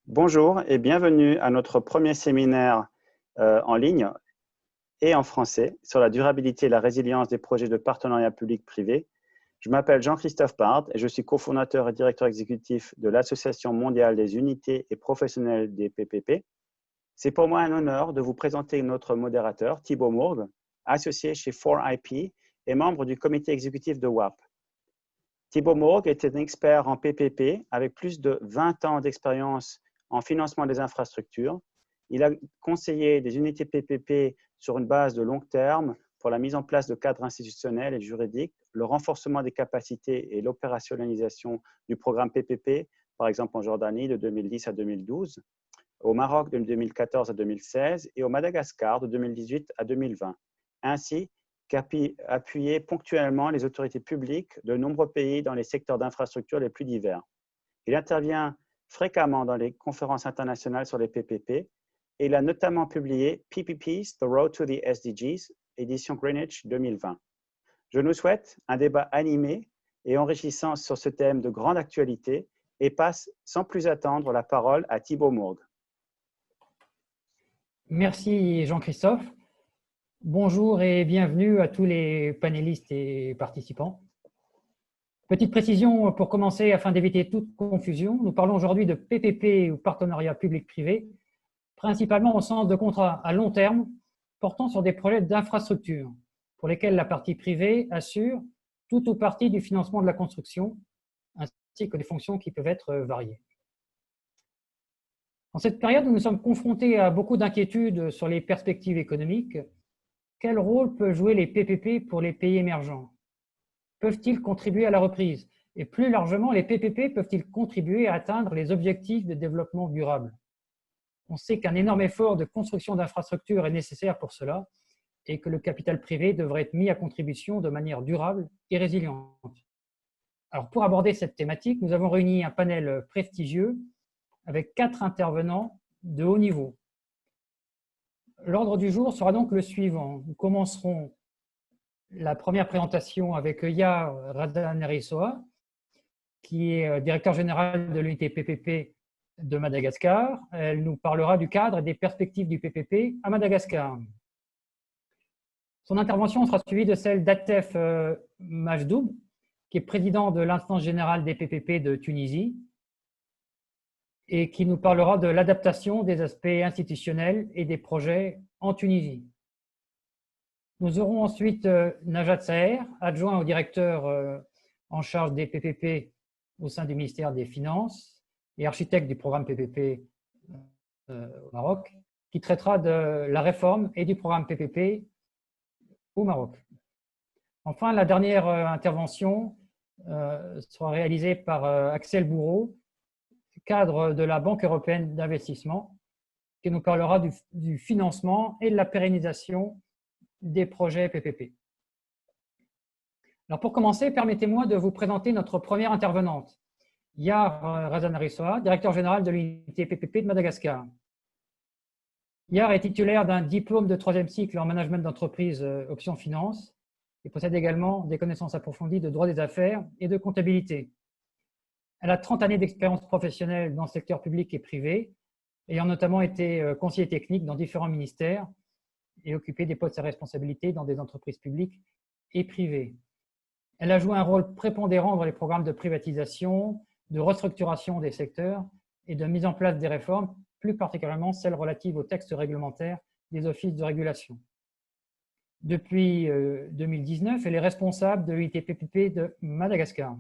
Bonjour et bienvenue à notre premier séminaire en ligne et en français sur la durabilité et la résilience des projets de partenariat public-privé. Je m'appelle Jean-Christophe Pard et je suis cofondateur et directeur exécutif de l'Association mondiale des unités et professionnels des PPP. C'est pour moi un honneur de vous présenter notre modérateur, Thibaut Mourgue, associé chez 4IP et membre du comité exécutif de WAP. Thibaut Mourgue est un expert en PPP avec plus de 20 ans d'expérience en financement des infrastructures. Il a conseillé des unités PPP sur une base de long terme pour la mise en place de cadres institutionnels et juridiques, le renforcement des capacités et l'opérationnalisation du programme PPP, par exemple en Jordanie de 2010 à 2012, au Maroc de 2014 à 2016 et au Madagascar de 2018 à 2020, ainsi qu'appuyer ponctuellement les autorités publiques de nombreux pays dans les secteurs d'infrastructures les plus divers. Il intervient fréquemment dans les conférences internationales sur les PPP et il a notamment publié PPPs, The Road to the SDGs, édition Greenwich 2020. Je nous souhaite un débat animé et enrichissant sur ce thème de grande actualité et passe sans plus attendre la parole à Thibaut Mourgue. Merci Jean-Christophe. Bonjour et bienvenue à tous les panélistes et participants. Petite précision pour commencer afin d'éviter toute confusion. Nous parlons aujourd'hui de PPP ou partenariat public-privé, principalement au sens de contrats à long terme portant sur des projets d'infrastructure pour lesquels la partie privée assure tout ou partie du financement de la construction ainsi que des fonctions qui peuvent être variées. En cette période où nous sommes confrontés à beaucoup d'inquiétudes sur les perspectives économiques, quel rôle peuvent jouer les PPP pour les pays émergents? Peuvent-ils contribuer à la reprise? Et plus largement, les PPP peuvent-ils contribuer à atteindre les objectifs de développement durable? On sait qu'un énorme effort de construction d'infrastructures est nécessaire pour cela et que le capital privé devrait être mis à contribution de manière durable et résiliente. Alors, pour aborder cette thématique, nous avons réuni un panel prestigieux avec 4 intervenants de haut niveau. L'ordre du jour sera donc le suivant. Nous commencerons la première présentation avec Yar Radhanerisoa, qui est directeur général de l'unité PPP de Madagascar. Elle nous parlera du cadre et des perspectives du PPP à Madagascar. Son intervention sera suivie de celle d'Atef Majdoub, qui est président de l'instance générale des PPP de Tunisie, et qui nous parlera de l'adaptation des aspects institutionnels et des projets en Tunisie. Nous aurons ensuite Najat Saher, adjoint au directeur en charge des PPP au sein du ministère des Finances et architecte du programme PPP au Maroc, qui traitera de la réforme et du programme PPP au Maroc. Enfin, la dernière intervention sera réalisée par Axel Bourreau, cadre de la Banque européenne d'investissement, qui nous parlera du financement et de la pérennisation des projets PPP. Alors pour commencer, permettez-moi de vous présenter notre première intervenante, Yar Radhanerisoa, directeur général de l'unité PPP de Madagascar. Yar est titulaire d'un diplôme de 3e cycle en management d'entreprise option finance et possède également des connaissances approfondies de droit des affaires et de comptabilité. Elle a 30 années d'expérience professionnelle dans le secteur public et privé, ayant notamment été conseiller technique dans différents ministères et occupé des postes à responsabilité dans des entreprises publiques et privées. Elle a joué un rôle prépondérant dans les programmes de privatisation, de restructuration des secteurs et de mise en place des réformes, plus particulièrement celles relatives aux textes réglementaires des offices de régulation. Depuis 2019, elle est responsable de l'unité PPP de Madagascar.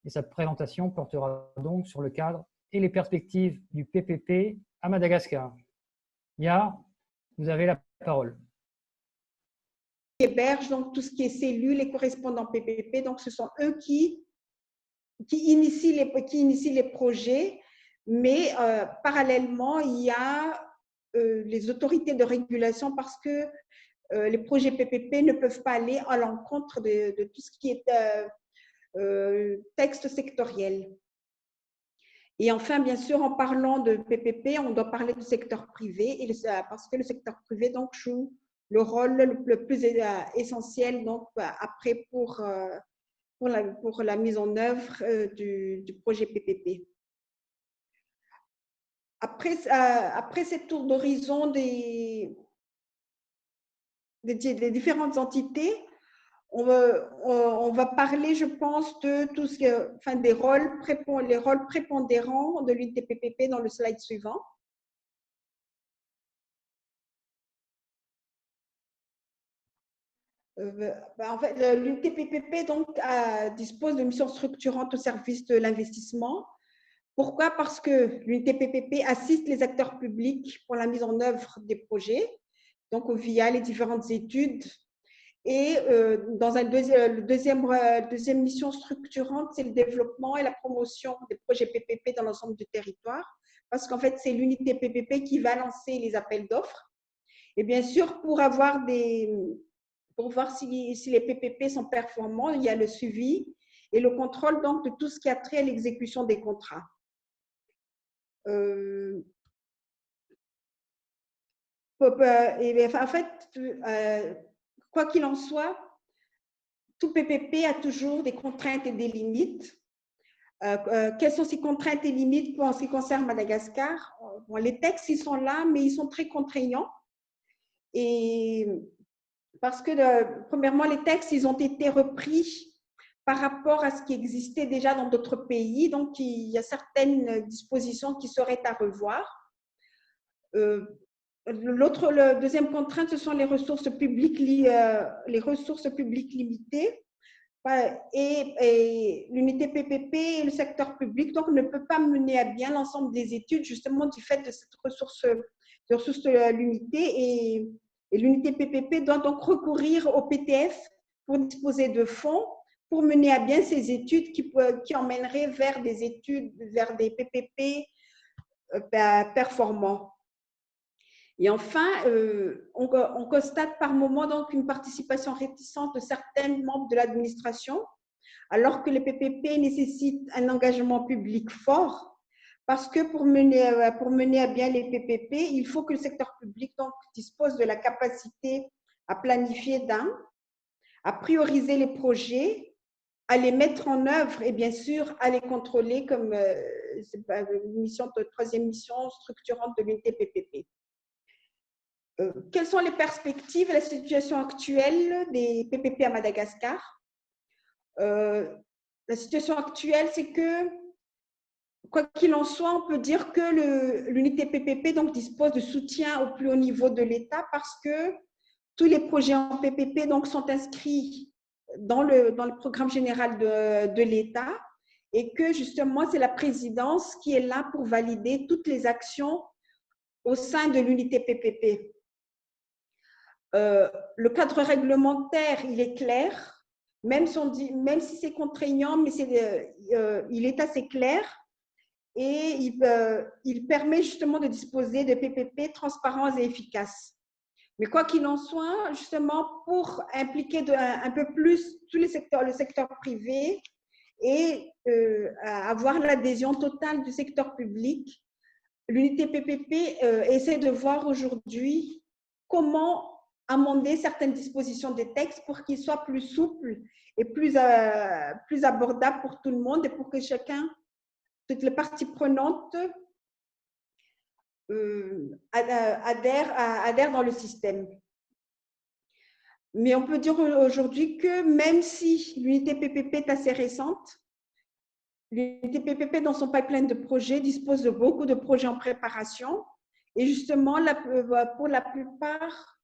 Et sa présentation portera donc sur le cadre et les perspectives du PPP à Madagascar. Yar, vous avez la parole. Héberge donc tout ce qui est cellules, les correspondants PPP, donc ce sont eux qui initient les projets, mais parallèlement, il y a les autorités de régulation parce que les projets PPP ne peuvent pas aller à l'encontre de tout ce qui est texte sectoriel. Et enfin, bien sûr, en parlant de PPP, on doit parler du secteur privé, parce que le secteur privé donc, joue le rôle le plus essentiel donc, après pour la mise en œuvre du projet PPP. après cette tour d'horizon des différentes entités, on va parler, je pense, de tout ce que, enfin, les rôles prépondérants de l'unité PPP dans le slide suivant. En fait, l'unité PPP donc, dispose de missions structurantes au service de l'investissement. Pourquoi? Parce que l'unité PPP assiste les acteurs publics pour la mise en œuvre des projets, donc via les différentes études. Et dans deuxième mission structurante, c'est le développement et la promotion des projets PPP dans l'ensemble du territoire, parce qu'en fait, c'est l'unité PPP qui va lancer les appels d'offres. Et bien sûr, pour voir si les PPP sont performants, il y a le suivi et le contrôle donc, de tout ce qui a trait à l'exécution des contrats. En fait, quoi qu'il en soit, tout PPP a toujours des contraintes et des limites. Quelles sont ces contraintes et limites en ce qui concerne Madagascar? Bon, les textes, ils sont là, mais ils sont très contraignants. Et parce que, premièrement, les textes, ils ont été repris par rapport à ce qui existait déjà dans d'autres pays. Donc, il y a certaines dispositions qui seraient à revoir. La deuxième contrainte, ce sont les ressources publiques limitées. Et l'unité PPP et le secteur public donc, ne peut pas mener à bien l'ensemble des études justement du fait de cette ressource limitée. Et l'unité PPP doit donc recourir au PTF pour disposer de fonds pour mener à bien ces études qui emmèneraient vers des PPP performants. Et enfin, on constate par moment donc une participation réticente de certains membres de l'administration, alors que les PPP nécessitent un engagement public fort, parce que pour mener à bien les PPP, il faut que le secteur public donc, dispose de la capacité à planifier à prioriser les projets, à les mettre en œuvre et bien sûr à les contrôler comme troisième mission structurante de l'unité PPP. Quelles sont les perspectives et la situation actuelle des PPP à Madagascar? La situation actuelle, c'est que, quoi qu'il en soit, on peut dire que l'unité PPP donc, dispose de soutien au plus haut niveau de l'État parce que tous les projets en PPP donc, sont inscrits dans le programme général de l'État et que justement, c'est la présidence qui est là pour valider toutes les actions au sein de l'unité PPP. Le cadre réglementaire, il est clair, même si c'est contraignant, mais il est assez clair et il permet justement de disposer de PPP transparents et efficaces. Mais quoi qu'il en soit, justement, pour impliquer un peu plus le secteur privé et avoir l'adhésion totale du secteur public, l'unité PPP essaie de voir aujourd'hui comment amender certaines dispositions des textes pour qu'ils soient plus souples et plus abordables pour tout le monde et pour que toutes les parties prenantes adhèrent dans le système. Mais on peut dire aujourd'hui que même si l'unité PPP est assez récente, l'unité PPP dans son pipeline de projets dispose de beaucoup de projets en préparation et justement, pour la plupart,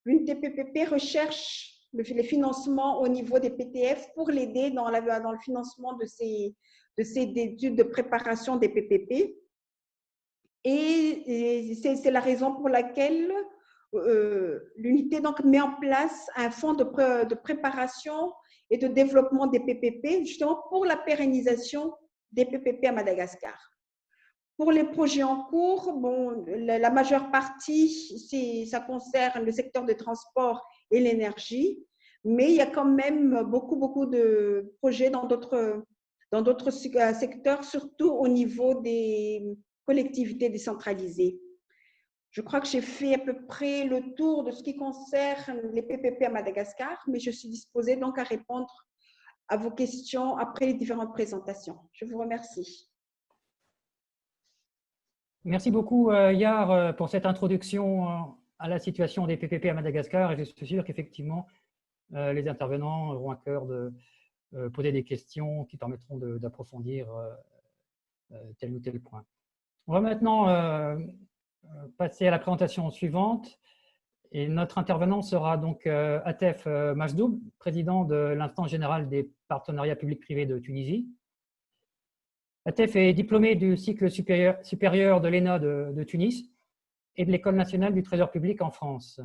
l'unité PPP recherche les financements au niveau des PTF pour l'aider dans le financement de ces études de préparation des PPP. Et c'est la raison pour laquelle l'unité donc met en place un fonds de préparation et de développement des PPP, justement pour la pérennisation des PPP à Madagascar. Pour les projets en cours, bon, la majeure partie, ça concerne le secteur des transports et l'énergie, mais il y a quand même beaucoup de projets dans d'autres secteurs, surtout au niveau des collectivités décentralisées. Je crois que j'ai fait à peu près le tour de ce qui concerne les PPP à Madagascar, mais je suis disposée donc à répondre à vos questions après les différentes présentations. Je vous remercie. Merci beaucoup, Yar, pour cette introduction à la situation des PPP à Madagascar. Et je suis sûr qu'effectivement, les intervenants auront à cœur de poser des questions qui permettront d'approfondir tel ou tel point. On va maintenant passer à la présentation suivante. Et notre intervenant sera donc Atef Majdoub, président de l'Instance générale des partenariats publics-privés de Tunisie. Atef est diplômé du cycle supérieur de l'ENA de Tunis et de l'École nationale du Trésor public en France.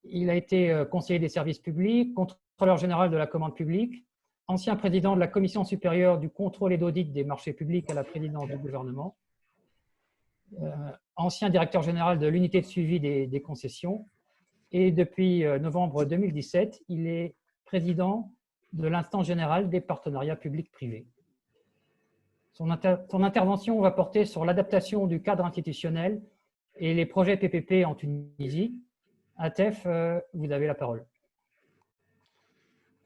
Il a été conseiller des services publics, contrôleur général de la commande publique, ancien président de la Commission supérieure du contrôle et d'audit des marchés publics à la présidence du gouvernement, ancien directeur général de l'unité de suivi des concessions, et depuis novembre 2017, il est président de l'Instance générale des partenariats publics-privés. Son intervention va porter sur l'adaptation du cadre institutionnel et les projets PPP en Tunisie. Atef, vous avez la parole.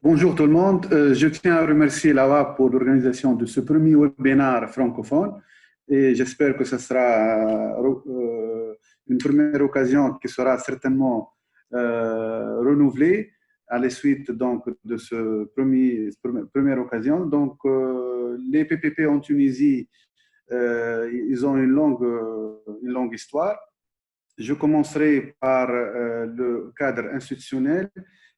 Bonjour tout le monde. Je tiens à remercier l'AWA pour l'organisation de ce premier webinaire francophone et j'espère que ce sera une première occasion qui sera certainement renouvelée à la suite donc, de ce première occasion. Donc, les PPP en Tunisie, ils ont une longue histoire. Je commencerai par le cadre institutionnel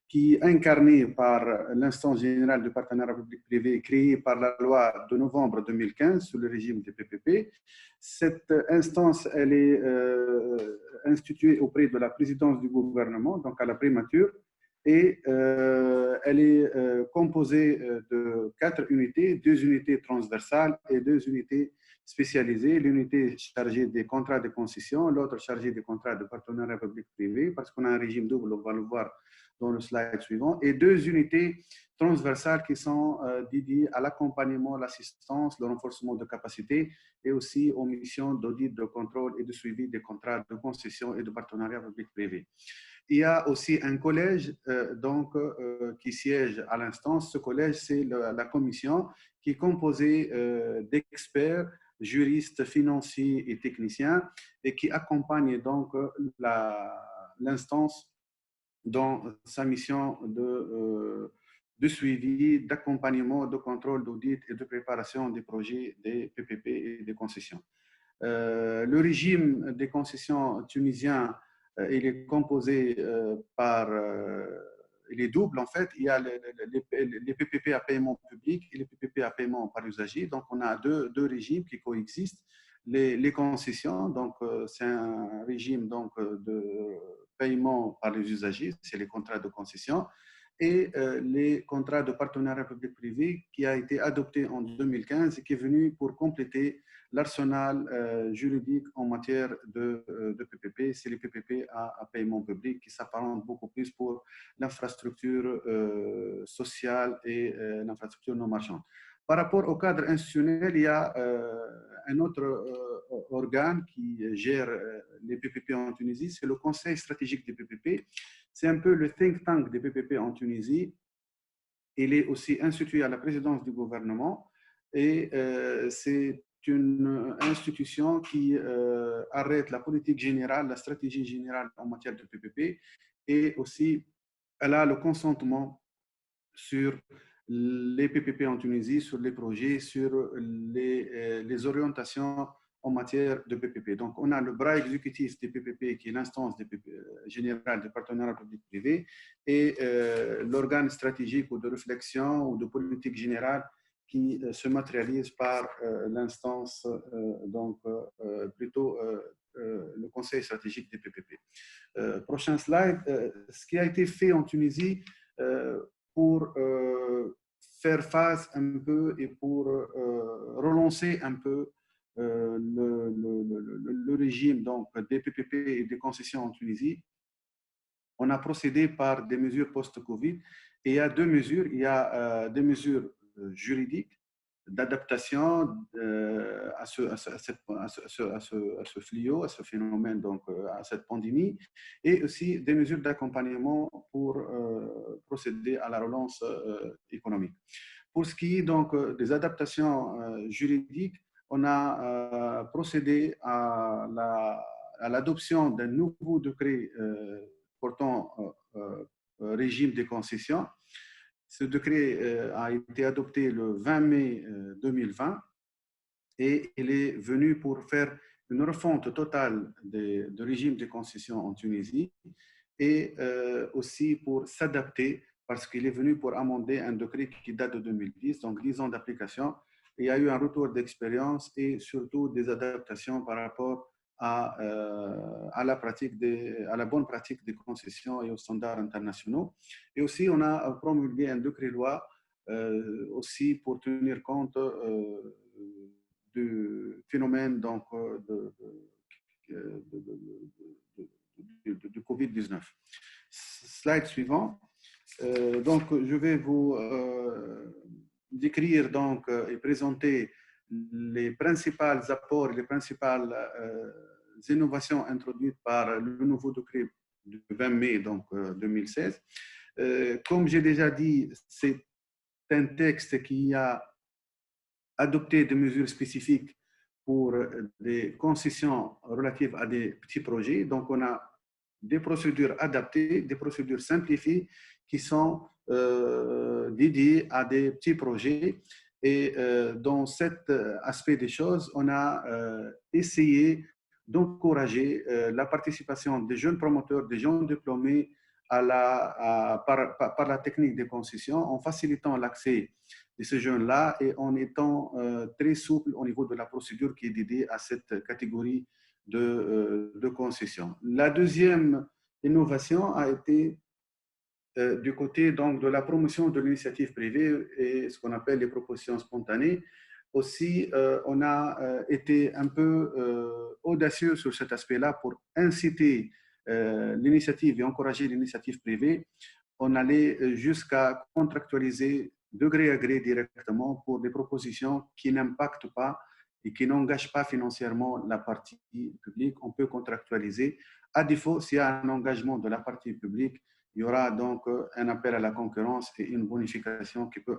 qui est incarné par l'Instance générale de partenariat public-privé créée par la loi de novembre 2015 sur le régime des PPP. Cette instance, elle est instituée auprès de la présidence du gouvernement, donc à la primature, et elle est composée de 4 unités, 2 unités transversales et 2 unités spécialisées. L'unité chargée des contrats de concession, l'autre chargée des contrats de partenariat public-privé, parce qu'on a un régime double, on va le voir dans le slide suivant, et 2 unités transversales qui sont dédiées à l'accompagnement, l'assistance, le renforcement de capacité et aussi aux missions d'audit, de contrôle et de suivi des contrats de concession et de partenariat public-privé. Il y a aussi un collège qui siège à l'instance. Ce collège, c'est la commission qui est composée d'experts, juristes, financiers et techniciens et qui accompagne donc l'instance dans sa mission de suivi, d'accompagnement, de contrôle, d'audit et de préparation des projets des PPP et des concessions. Le régime des concessions tunisiens, il est composé il est double en fait. Il y a les PPP à paiement public et les PPP à paiement par usager. Donc, on a deux régimes qui coexistent. Les concessions, donc c'est un régime donc, de paiement par les usagers, c'est les contrats de concession, et les contrats de partenariat public-privé qui a été adopté en 2015 et qui est venu pour compléter l'arsenal juridique en matière de PPP. C'est les PPP à paiement public qui s'apparentent beaucoup plus pour l'infrastructure sociale et l'infrastructure non marchande. Par rapport au cadre institutionnel, il y a un autre organe qui gère les PPP en Tunisie, c'est le Conseil stratégique des PPP. C'est un peu le think tank des PPP en Tunisie. Il est aussi institué à la présidence du gouvernement et c'est une institution qui arrête la politique générale, la stratégie générale en matière de PPP et aussi elle a le consentement sur les PPP en Tunisie, sur les projets, sur les orientations en matière de PPP. Donc, on a le bras exécutif des PPP, qui est l'instance générale de partenariat public-privé, et l'organe stratégique ou de réflexion ou de politique générale qui se matérialise par l'instance, plutôt le conseil stratégique des PPP. Prochain slide. Ce qui a été fait en Tunisie pour faire face un peu et pour relancer un peu le régime donc, des PPP et des concessions en Tunisie. On a procédé par des mesures post-Covid et il y a 2 mesures. Il y a des mesures juridiques d'adaptation à ce fléau, à ce phénomène, donc à cette pandémie, et aussi des mesures d'accompagnement pour procéder à la relance économique. Pour ce qui est donc des adaptations juridiques, on a procédé à l'adoption d'un nouveau décret portant régime des concessions. Ce décret a été adopté le 20 mai 2020 et il est venu pour faire une refonte totale du régime des concessions en Tunisie et aussi pour s'adapter parce qu'il est venu pour amender un décret qui date de 2010, donc 10 ans d'application. Il y a eu un retour d'expérience et surtout des adaptations par rapport à la bonne pratique des concessions et aux standards internationaux. Et aussi, on a promulgué un décret-loi aussi pour tenir compte du phénomène donc, de Covid-19. Slide suivant. Donc, je vais vous décrire donc, et présenter les principaux apports et les principales innovations introduites par le nouveau décret du 20 mai donc, 2016. Comme j'ai déjà dit, c'est un texte qui a adopté des mesures spécifiques pour des concessions relatives à des petits projets. Donc, on a des procédures adaptées, des procédures simplifiées qui sont dédiées à des petits projets. Et dans cet aspect des choses, on a essayé d'encourager la participation des jeunes promoteurs, des jeunes diplômés par la technique des concessions, en facilitant l'accès de ces jeunes-là et en étant très souple au niveau de la procédure qui est dédiée à cette catégorie de concessions. La deuxième innovation a été du côté donc, de la promotion de l'initiative privée et ce qu'on appelle les propositions spontanées. Aussi, on a été un peu audacieux sur cet aspect-là pour inciter l'initiative et encourager l'initiative privée. On allait jusqu'à contractualiser de gré à gré directement pour des propositions qui n'impactent pas et qui n'engagent pas financièrement la partie publique. On peut contractualiser. À défaut, s'il y a un engagement de la partie publique, il y aura donc un appel à la concurrence et une bonification qui peut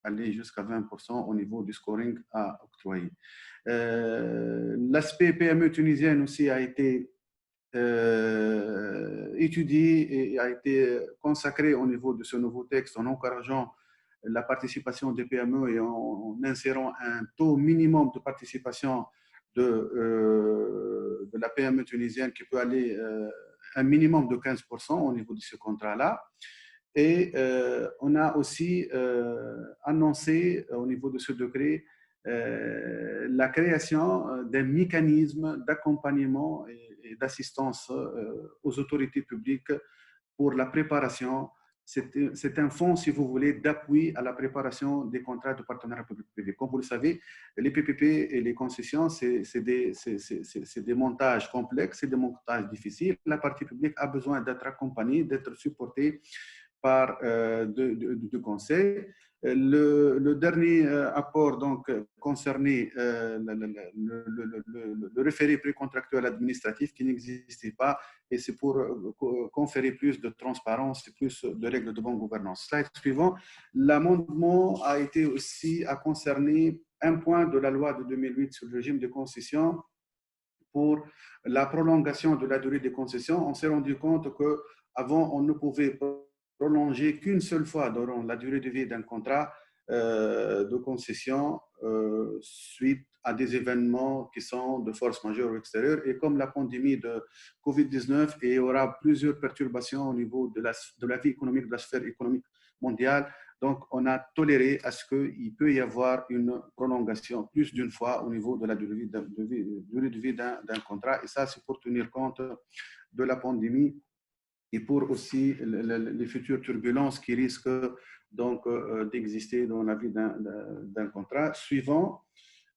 aller jusqu'à 20% au niveau du scoring à octroyer. L'aspect PME tunisienne aussi a été étudié et a été consacré au niveau de ce nouveau texte en encourageant la participation des PME et en insérant un taux minimum de participation de la PME tunisienne qui peut aller un minimum de 15% au niveau de ce contrat-là. Et on a aussi annoncé au niveau de ce décret la création d'un mécanisme d'accompagnement et d'assistance aux autorités publiques pour la préparation. C'est un fonds, si vous voulez, d'appui à la préparation des contrats de partenariat public-privé. Comme vous le savez, les PPP et les concessions, c'est des montages complexes, c'est des montages difficiles. La partie publique a besoin d'être accompagnée, d'être supportée par de conseils. Le dernier apport donc, concernait le référé précontractuel administratif qui n'existait pas et c'est pour conférer plus de transparence et plus de règles de bonne gouvernance. Slide suivant. L'amendement a été aussi à concerner un point de la loi de 2008 sur le régime de concession pour la prolongation de la durée des concessions. On s'est rendu compte qu'avant, on ne pouvait prolonger qu'une seule fois durant la durée de vie d'un contrat de concession suite à des événements qui sont de force majeure ou extérieure. Et comme la pandémie de Covid-19, il y aura plusieurs perturbations au niveau de la vie économique, de la sphère économique mondiale. Donc, on a toléré à ce qu'il peut y avoir une prolongation plus d'une fois au niveau de la durée de vie d'un contrat. Et ça, c'est pour tenir compte de la pandémie et pour aussi les futures turbulences qui risquent donc d'exister dans la vie d'un contrat. Suivant,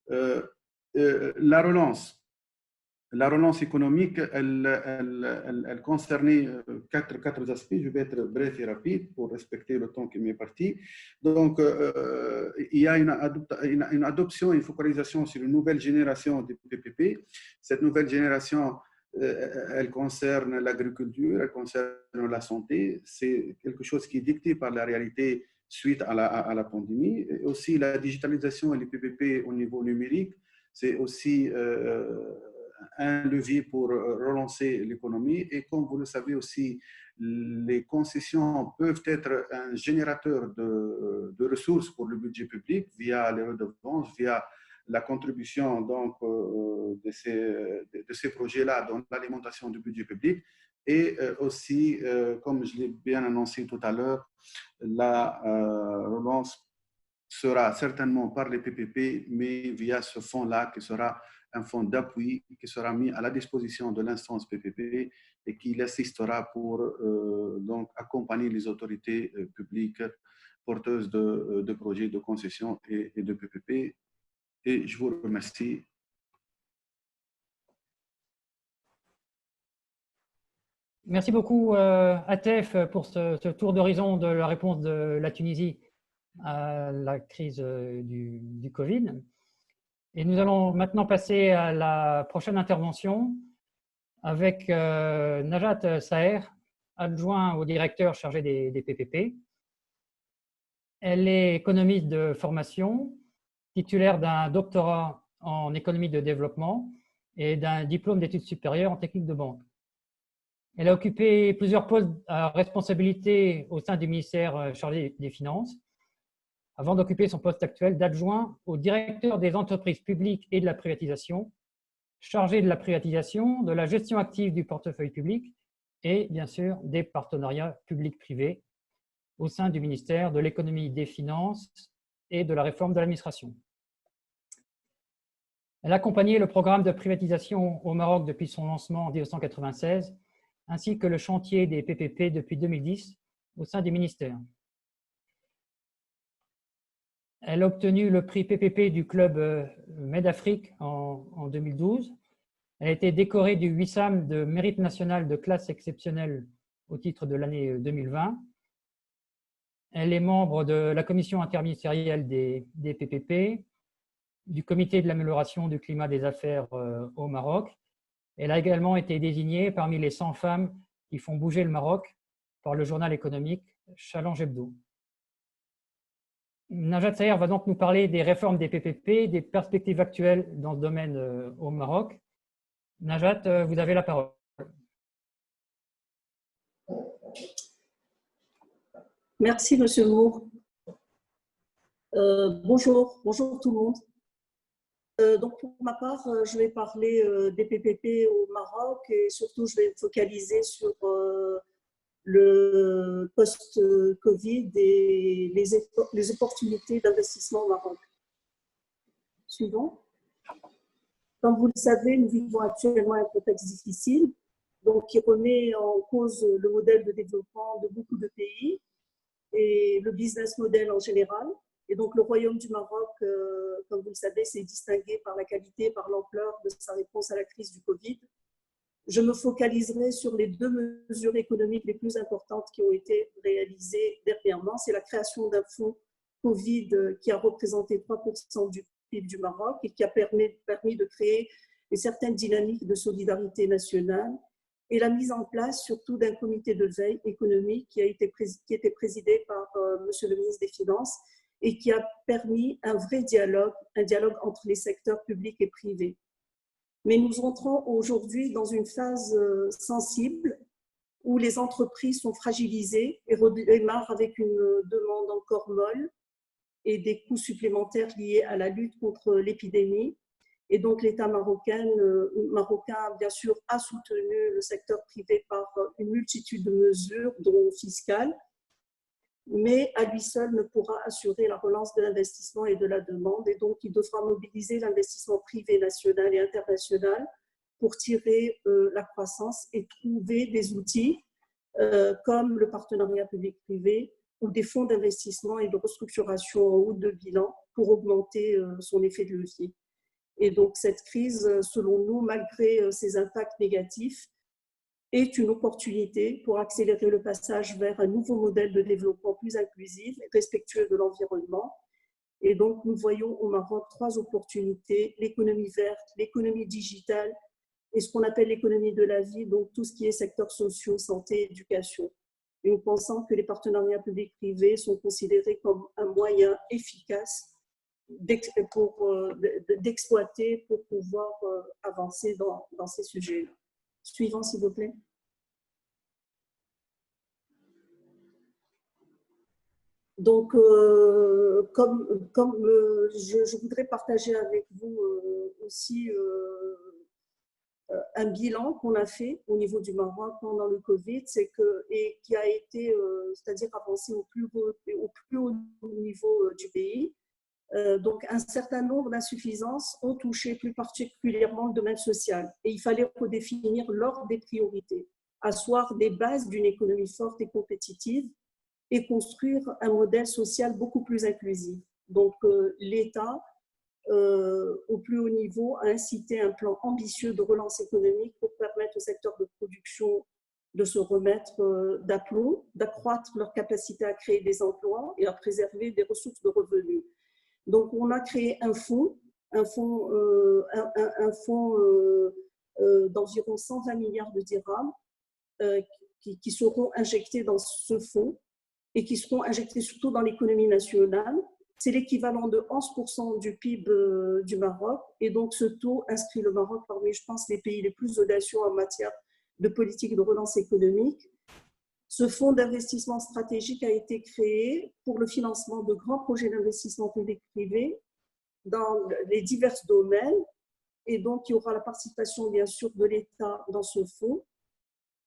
la relance. La relance économique, elle concernait quatre aspects. Je vais être bref et rapide pour respecter le temps qui m'est parti. Donc, il y a une adoption, une focalisation sur une nouvelle génération de PPP. Cette nouvelle génération, elle concerne l'agriculture, elle concerne la santé. C'est quelque chose qui est dicté par la réalité suite à la pandémie. Et aussi la digitalisation et les PPP au niveau numérique. c'est aussi un levier pour relancer l'économie. Et comme vous le savez aussi, les concessions peuvent être un générateur de ressources pour le budget public via les redevances, via la contribution donc, de ces projets-là dans l'alimentation du budget public. Et aussi, comme je l'ai bien annoncé tout à l'heure, la relance sera certainement par les PPP, mais via ce fonds-là qui sera un fonds d'appui qui sera mis à la disposition de l'instance PPP et qui l'assistera pour donc accompagner les autorités publiques porteuses de projets de concession et de PPP. Et je vous remercie. Merci beaucoup, Atef, pour ce tour d'horizon de la réponse de la Tunisie à la crise du Covid. Et nous allons maintenant passer à la prochaine intervention avec Najat Saher, adjoint au directeur chargé des PPP. Elle est économiste de formation, titulaire d'un doctorat en économie de développement et d'un diplôme d'études supérieures en technique de banque. Elle a occupé plusieurs postes à responsabilité au sein du ministère chargé des Finances, avant d'occuper son poste actuel d'adjoint au directeur des entreprises publiques et de la privatisation, chargé de la privatisation, de la gestion active du portefeuille public et, bien sûr, des partenariats publics-privés au sein du ministère de l'économie, des finances et de la réforme de l'administration. Elle a accompagné le programme de privatisation au Maroc depuis son lancement en 1996, ainsi que le chantier des PPP depuis 2010 au sein du ministère. Elle a obtenu le prix PPP du club Med-Afrique en 2012. Elle a été décorée du Wissam de mérite national de classe exceptionnelle au titre de l'année 2020. Elle est membre de la commission interministérielle des PPP, du comité de l'amélioration du climat des affaires au Maroc. Elle a également été désignée parmi les 100 femmes qui font bouger le Maroc par le journal économique Challenge Hebdo. Najat Saher va donc nous parler des réformes des PPP, des perspectives actuelles dans ce domaine au Maroc. Najat, vous avez la parole. Merci, Monsieur Moore. Bonjour tout le monde. Donc pour ma part, je vais parler des PPP au Maroc et surtout je vais me focaliser sur le post-Covid et les opportunités d'investissement au Maroc. Suivant. Comme vous le savez, nous vivons actuellement un contexte difficile, donc qui remet en cause le modèle de développement de beaucoup de pays et le business model en général. Et donc, le Royaume du Maroc, comme vous le savez, s'est distingué par la qualité, par l'ampleur de sa réponse à la crise du Covid. Je me focaliserai sur les deux mesures économiques les plus importantes qui ont été réalisées dernièrement. C'est la création d'un fonds Covid qui a représenté 3% du PIB du Maroc et qui a permis de créer une certaine dynamique de solidarité nationale et la mise en place surtout d'un comité de veille économique qui était présidé par Monsieur le ministre des Finances et qui a permis un vrai dialogue, un dialogue entre les secteurs publics et privés. Mais nous entrons aujourd'hui dans une phase sensible où les entreprises sont fragilisées et redémarrent avec une demande encore molle et des coûts supplémentaires liés à la lutte contre l'épidémie. Et donc l'État marocain, bien sûr, a soutenu le secteur privé par une multitude de mesures, dont fiscales, mais à lui seul ne pourra assurer la relance de l'investissement et de la demande. Et donc, il devra mobiliser l'investissement privé national et international pour tirer la croissance et trouver des outils comme le partenariat public-privé ou des fonds d'investissement et de restructuration en haut de bilan pour augmenter son effet de levier. Et donc, cette crise, selon nous, malgré ses impacts négatifs, est une opportunité pour accélérer le passage vers un nouveau modèle de développement plus inclusif et respectueux de l'environnement. Et donc, nous voyons au Maroc 3 opportunités: l'économie verte, l'économie digitale et ce qu'on appelle l'économie de la vie, donc tout ce qui est secteurs sociaux, santé, éducation. Et nous pensons que les partenariats publics-privés sont considérés comme un moyen efficace d'exploiter pour pouvoir avancer dans ces sujets. Suivant, s'il vous plaît. Donc, je voudrais partager avec vous aussi un bilan qu'on a fait au niveau du Maroc pendant le Covid, et qui a été, c'est-à-dire avancé au plus haut niveau du pays. Donc, un certain nombre d'insuffisances ont touché plus particulièrement le domaine social. Et il fallait redéfinir l'ordre des priorités, asseoir des bases d'une économie forte et compétitive et construire un modèle social beaucoup plus inclusif. Donc, l'État, au plus haut niveau, a incité un plan ambitieux de relance économique pour permettre au secteur de production de se remettre d'aplomb, d'accroître leur capacité à créer des emplois et à préserver des ressources de revenus. Donc, on a créé un fonds d'environ 120 milliards de dirhams qui seront injectés dans ce fonds et qui seront injectés surtout dans l'économie nationale. C'est l'équivalent de 11% du PIB du Maroc. Et donc, ce taux inscrit le Maroc parmi, je pense, les pays les plus audacieux en matière de politique de relance économique. Ce fonds d'investissement stratégique a été créé pour le financement de grands projets d'investissement public-privé dans les divers domaines. Et donc, il y aura la participation, bien sûr, de l'État dans ce fonds.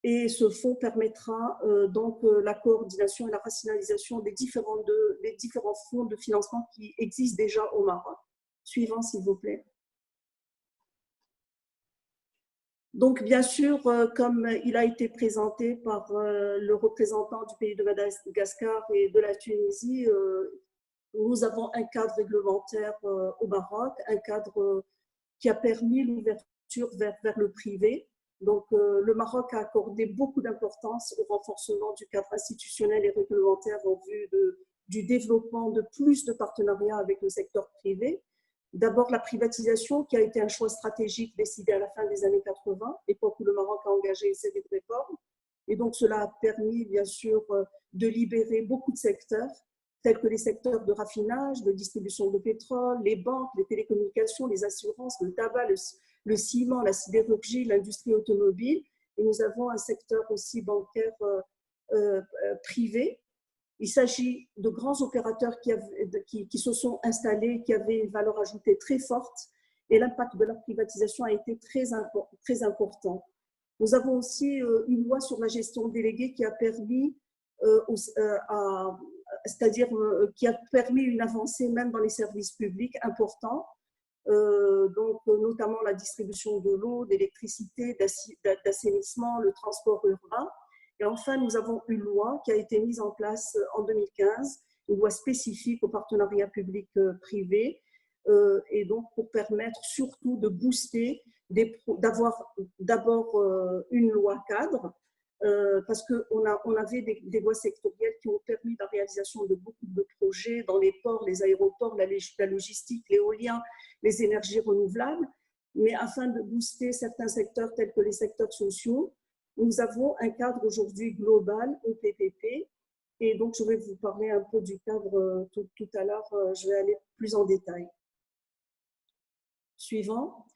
Et ce fonds permettra donc la coordination et la rationalisation des différents fonds de financement qui existent déjà au Maroc. Suivant, s'il vous plaît. Donc, bien sûr, comme il a été présenté par le représentant du pays de Madagascar et de la Tunisie, nous avons un cadre réglementaire au Maroc, un cadre qui a permis l'ouverture vers le privé. Donc, le Maroc a accordé beaucoup d'importance au renforcement du cadre institutionnel et réglementaire en vue du développement de plus de partenariats avec le secteur privé. D'abord, la privatisation, qui a été un choix stratégique décidé à la fin des années 80, époque où le Maroc a engagé une série de réformes. Et donc, cela a permis, bien sûr, de libérer beaucoup de secteurs, tels que les secteurs de raffinage, de distribution de pétrole, les banques, les télécommunications, les assurances, le tabac, le ciment, la sidérurgie, l'industrie automobile. Et nous avons un secteur aussi bancaire privé. Il s'agit de grands opérateurs qui se sont installés, qui avaient une valeur ajoutée très forte, et l'impact de la privatisation a été très important. Nous avons aussi une loi sur la gestion déléguée qui a permis, qui a permis une avancée même dans les services publics importants, donc notamment la distribution de l'eau, d'électricité, d'assainissement, le transport urbain. Et enfin, nous avons une loi qui a été mise en place en 2015, une loi spécifique au partenariat public-privé, et donc pour permettre surtout de booster, d'avoir d'abord une loi cadre, parce qu'on avait des lois sectorielles qui ont permis la réalisation de beaucoup de projets dans les ports, les aéroports, la logistique, l'éolien, les énergies renouvelables. Mais afin de booster certains secteurs tels que les secteurs sociaux, nous avons un cadre aujourd'hui global au PPP. Et donc, je vais vous parler un peu du cadre tout à l'heure. Je vais aller plus en détail. Suivant.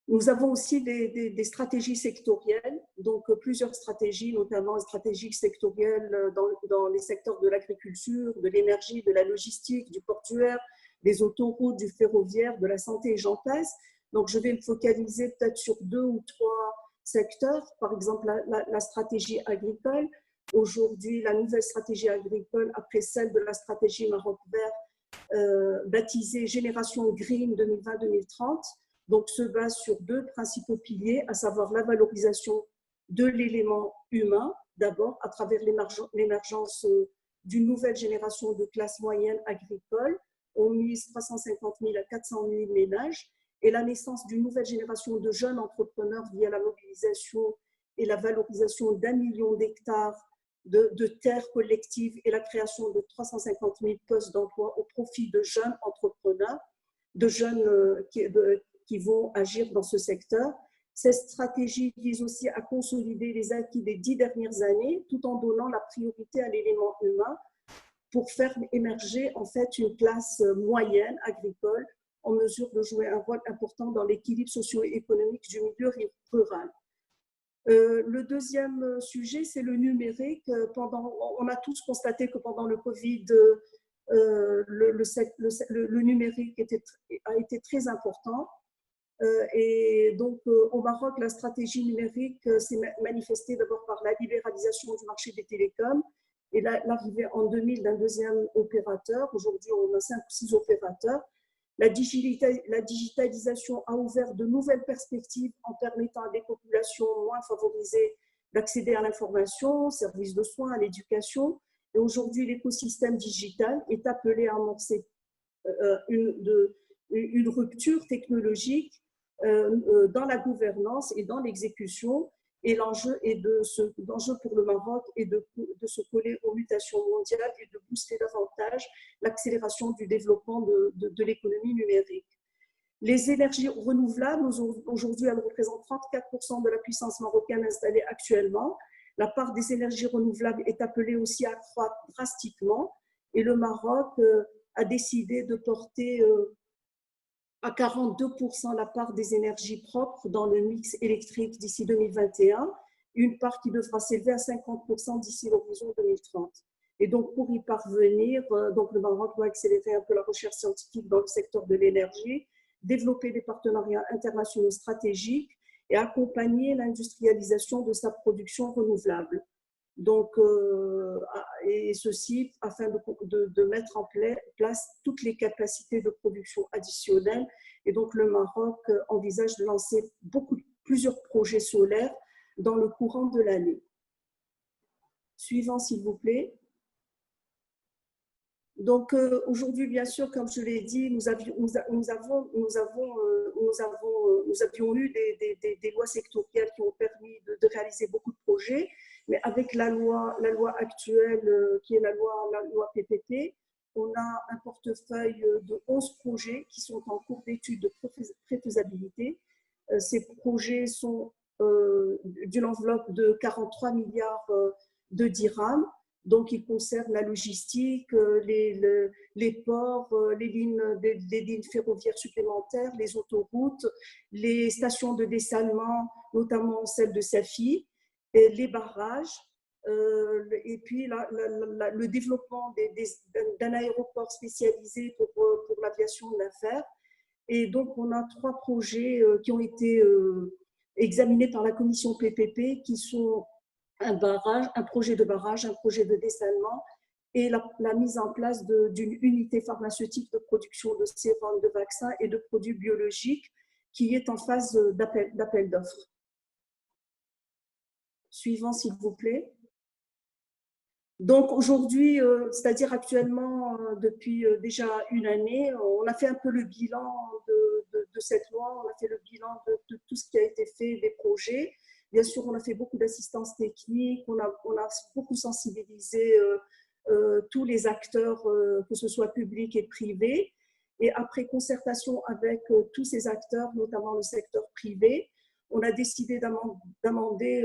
Nous avons aussi des stratégies sectorielles, donc plusieurs stratégies, notamment stratégies sectorielles dans les secteurs de l'agriculture, de l'énergie, de la logistique, du portuaire, des autoroutes, du ferroviaire, de la santé et j'en passe. Donc, je vais me focaliser peut-être sur 2 ou 3 secteurs, par exemple la stratégie agricole. Aujourd'hui, la nouvelle stratégie agricole, après celle de la stratégie Maroc Vert, baptisée Génération Green 2020-2030, donc se base sur 2 principaux piliers, à savoir la valorisation de l'élément humain, d'abord à travers l'émergence d'une nouvelle génération de classes moyennes agricoles. On mise 350 000 à 400 000 ménages, et la naissance d'une nouvelle génération de jeunes entrepreneurs via la mobilisation et la valorisation d'1 million d'hectares de terres collectives et la création de 350 000 postes d'emploi au profit de jeunes entrepreneurs, de jeunes qui vont agir dans ce secteur. Cette stratégie vise aussi à consolider les acquis des 10 dernières années tout en donnant la priorité à l'élément humain pour faire émerger en fait une classe moyenne agricole en mesure de jouer un rôle important dans l'équilibre socio-économique du milieu rural. Le deuxième sujet, c'est le numérique. On a tous constaté que pendant le Covid, le numérique a été très important. Et donc, au Maroc, la stratégie numérique s'est manifestée d'abord par la libéralisation du marché des télécoms et l'arrivée en 2000 d'un deuxième opérateur. Aujourd'hui, on a 5 ou 6 opérateurs. La digitalisation a ouvert de nouvelles perspectives en permettant à des populations moins favorisées d'accéder à l'information, aux services de soins, à l'éducation. Et aujourd'hui, l'écosystème digital est appelé à amorcer une rupture technologique dans la gouvernance et dans l'exécution. Et l'enjeu pour le Maroc est de se coller aux mutations mondiales et de booster davantage l'accélération du développement de l'économie numérique. Les énergies renouvelables, aujourd'hui, elles représentent 34% de la puissance marocaine installée actuellement. La part des énergies renouvelables est appelée aussi à croître drastiquement. Et le Maroc a décidé de porter à 42% la part des énergies propres dans le mix électrique d'ici 2021, une part qui devra s'élever à 50% d'ici l'horizon 2030. Et donc, pour y parvenir, donc le Maroc doit accélérer un peu la recherche scientifique dans le secteur de l'énergie, développer des partenariats internationaux stratégiques et accompagner l'industrialisation de sa production renouvelable. Donc, et ceci afin de mettre en place toutes les capacités de production additionnelles. Et donc, le Maroc envisage de lancer plusieurs projets solaires dans le courant de l'année. Suivant, s'il vous plaît. Donc, aujourd'hui, bien sûr, comme je l'ai dit, nous avions eu des lois sectorielles qui ont permis de réaliser beaucoup de projets. Mais avec la loi actuelle, qui est la loi PPP, on a un portefeuille de 11 projets qui sont en cours d'étude de préfaisabilité. Ces projets sont d'une enveloppe de 43 milliards de dirhams. Donc, ils concernent la logistique, les ports, des lignes ferroviaires supplémentaires, les autoroutes, les stations de dessalement, notamment celle de Safi, et les barrages, et puis le développement d'un aéroport spécialisé pour l'aviation d'affaires. Et donc, on a 3 projets qui ont été examinés par la commission PPP, qui sont un projet de barrage, un projet de dessalement et la mise en place d'une unité pharmaceutique de production de sérums, de vaccins et de produits biologiques qui est en phase d'appel d'offres. Suivant, s'il vous plaît. Donc aujourd'hui, c'est-à-dire actuellement, depuis déjà une année, on a fait un peu le bilan de cette loi, on a fait le bilan de tout ce qui a été fait, des projets. Bien sûr, on a fait beaucoup d'assistance technique, on a beaucoup sensibilisé tous les acteurs, que ce soit publics et privés. Et après concertation avec tous ces acteurs, notamment le secteur privé, on a décidé d'amender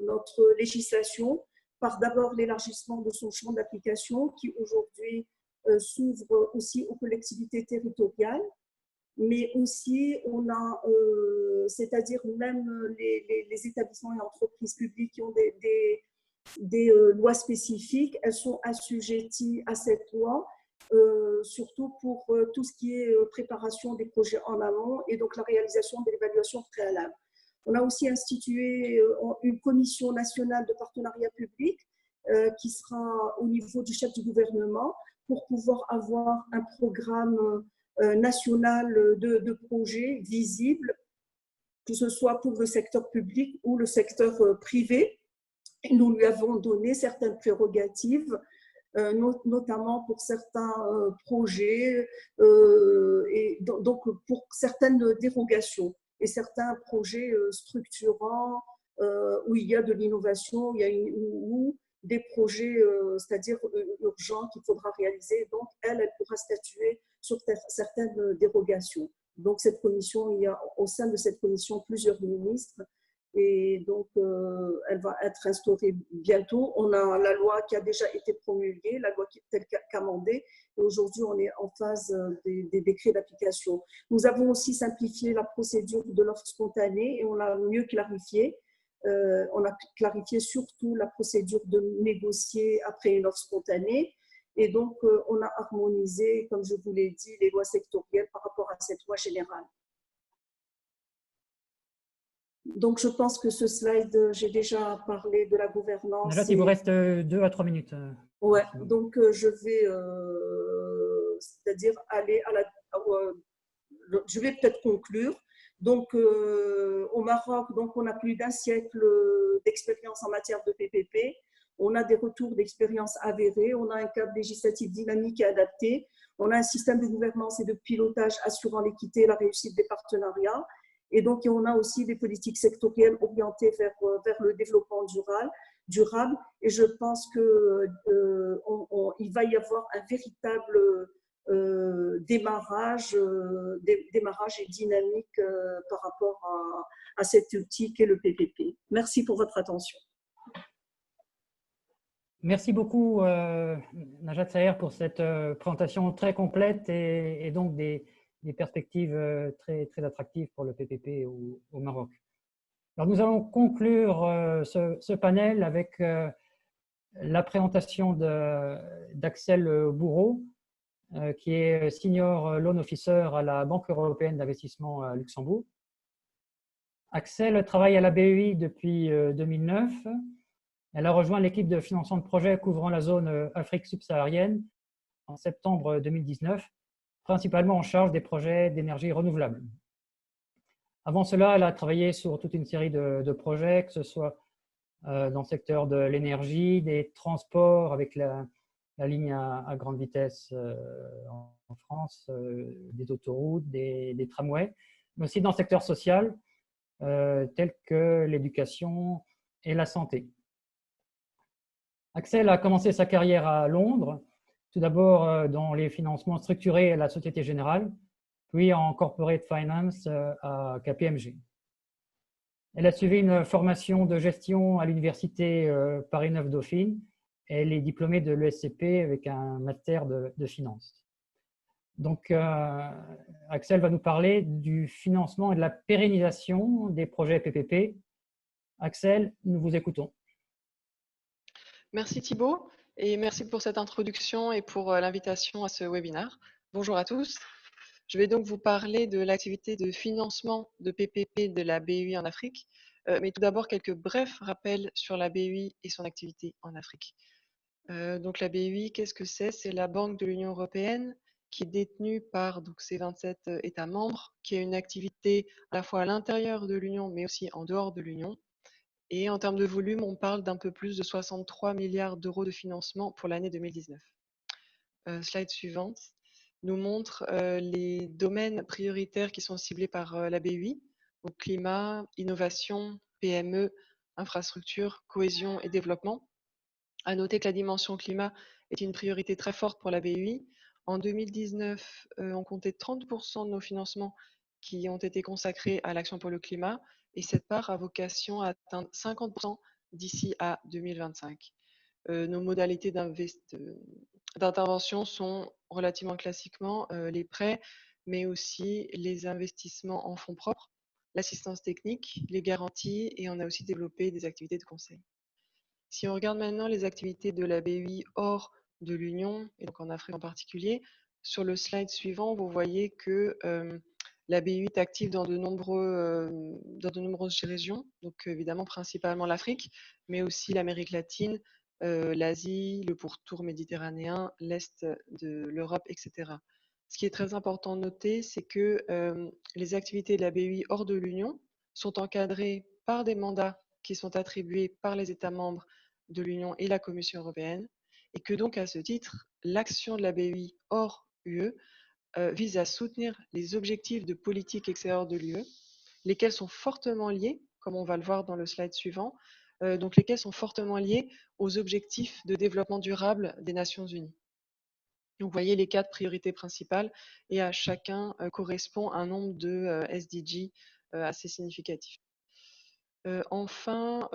notre législation par d'abord l'élargissement de son champ d'application qui aujourd'hui s'ouvre aussi aux collectivités territoriales, mais aussi on a, c'est-à-dire même les établissements et entreprises publiques qui ont des lois spécifiques, elles sont assujetties à cette loi, surtout pour tout ce qui est préparation des projets en amont et donc la réalisation de l'évaluation préalable. On a aussi institué une commission nationale de partenariat public qui sera au niveau du chef du gouvernement pour pouvoir avoir un programme national de projets visibles, que ce soit pour le secteur public ou le secteur privé. Et nous lui avons donné certaines prérogatives, notamment pour certains projets et donc pour certaines dérogations et certains projets structurants où il y a de l'innovation, où des projets, c'est-à-dire urgents qu'il faudra réaliser. Donc, elle pourra statuer sur certaines dérogations. Donc, cette commission, il y a au sein de cette commission plusieurs ministres Et donc, elle va être instaurée bientôt. On a la loi qui a déjà été promulguée, la loi telle qu'amendée, et aujourd'hui, on est en phase des décrets d'application. Nous avons aussi simplifié la procédure de l'offre spontanée et on l'a mieux clarifiée. On a clarifié surtout la procédure de négocier après une offre spontanée. Et donc, on a harmonisé, comme je vous l'ai dit, les lois sectorielles par rapport à cette loi générale. Donc, je pense que ce slide, j'ai déjà parlé de la gouvernance. Najat, il vous reste 2 à 3 minutes. Ouais, donc je vais, c'est-à-dire aller à la. Je vais peut-être conclure. Donc, au Maroc, donc, on a plus d'un siècle d'expérience en matière de PPP. On a des retours d'expérience avérés. On a un cadre législatif dynamique et adapté. On a un système de gouvernance et de pilotage assurant l'équité et la réussite des partenariats. Et donc, on a aussi des politiques sectorielles orientées vers le développement durable. Et je pense qu'il va y avoir un véritable démarrage et dynamique par rapport à cet outil qu'est le PPP. Merci pour votre attention. Merci beaucoup, Najat Saher, pour cette présentation très complète et donc des perspectives très, très attractives pour le PPP au Maroc. Alors, nous allons conclure ce panel avec la présentation d'Axel Bourreau, qui est Senior Loan Officer à la Banque européenne d'investissement à Luxembourg. Axel travaille à la BEI depuis 2009. Elle a rejoint l'équipe de financement de projets couvrant la zone Afrique subsaharienne en septembre 2019, principalement en charge des projets d'énergie renouvelable. Avant cela, elle a travaillé sur toute une série de projets, que ce soit dans le secteur de l'énergie, des transports avec la ligne à grande vitesse en France, des autoroutes, des tramways, mais aussi dans le secteur social, tel que l'éducation et la santé. Axel a commencé sa carrière à Londres, tout d'abord dans les financements structurés à la Société Générale, puis en Corporate Finance à KPMG. Elle a suivi une formation de gestion à l'université Paris 9 Dauphine et elle est diplômée de l'ESCP avec un master de finance. Donc, Axel va nous parler du financement et de la pérennisation des projets PPP. Axel, nous vous écoutons. Merci Thibaut et merci pour cette introduction et pour l'invitation à ce webinaire. Bonjour à tous. Je vais donc vous parler de l'activité de financement de PPP de la BEI en Afrique. Mais tout d'abord, quelques brefs rappels sur la BEI et son activité en Afrique. Donc la BEI, qu'est-ce que c'est? C'est la Banque de l'Union européenne qui est détenue par donc, ses 27 États membres, qui a une activité à la fois à l'intérieur de l'Union, mais aussi en dehors de l'Union. Et en termes de volume, on parle d'un peu plus de 63 milliards d'euros de financement pour l'année 2019. Slide suivante nous montre les domaines prioritaires qui sont ciblés par la BEI, donc climat, innovation, PME, infrastructure, cohésion et développement. À noter que la dimension climat est une priorité très forte pour la BEI. En 2019, on comptait 30% de nos financements qui ont été consacrés à l'action pour le climat et cette part a vocation à atteindre 50% d'ici à 2025. Nos modalités d'intervention sont relativement classiquement les prêts, mais aussi les investissements en fonds propres, l'assistance technique, les garanties et on a aussi développé des activités de conseil. Si on regarde maintenant les activités de la BEI hors de l'Union, et donc en Afrique en particulier, sur le slide suivant, vous voyez que la BEI est active dans de nombreuses régions, donc évidemment principalement l'Afrique, mais aussi l'Amérique latine, l'Asie, le pourtour méditerranéen, l'Est de l'Europe, etc. Ce qui est très important de noter, c'est que les activités de la BEI hors de l'Union sont encadrées par des mandats qui sont attribués par les États membres de l'Union et la Commission européenne, et que donc à ce titre, l'action de la BEI hors UE vise à soutenir les objectifs de politique extérieure de l'UE, lesquels sont fortement liés, comme on va le voir dans le slide suivant, donc lesquels sont fortement liés aux objectifs de développement durable des Nations Unies. Donc, vous voyez les 4 priorités principales et à chacun correspond un nombre de SDG assez significatif. Enfin,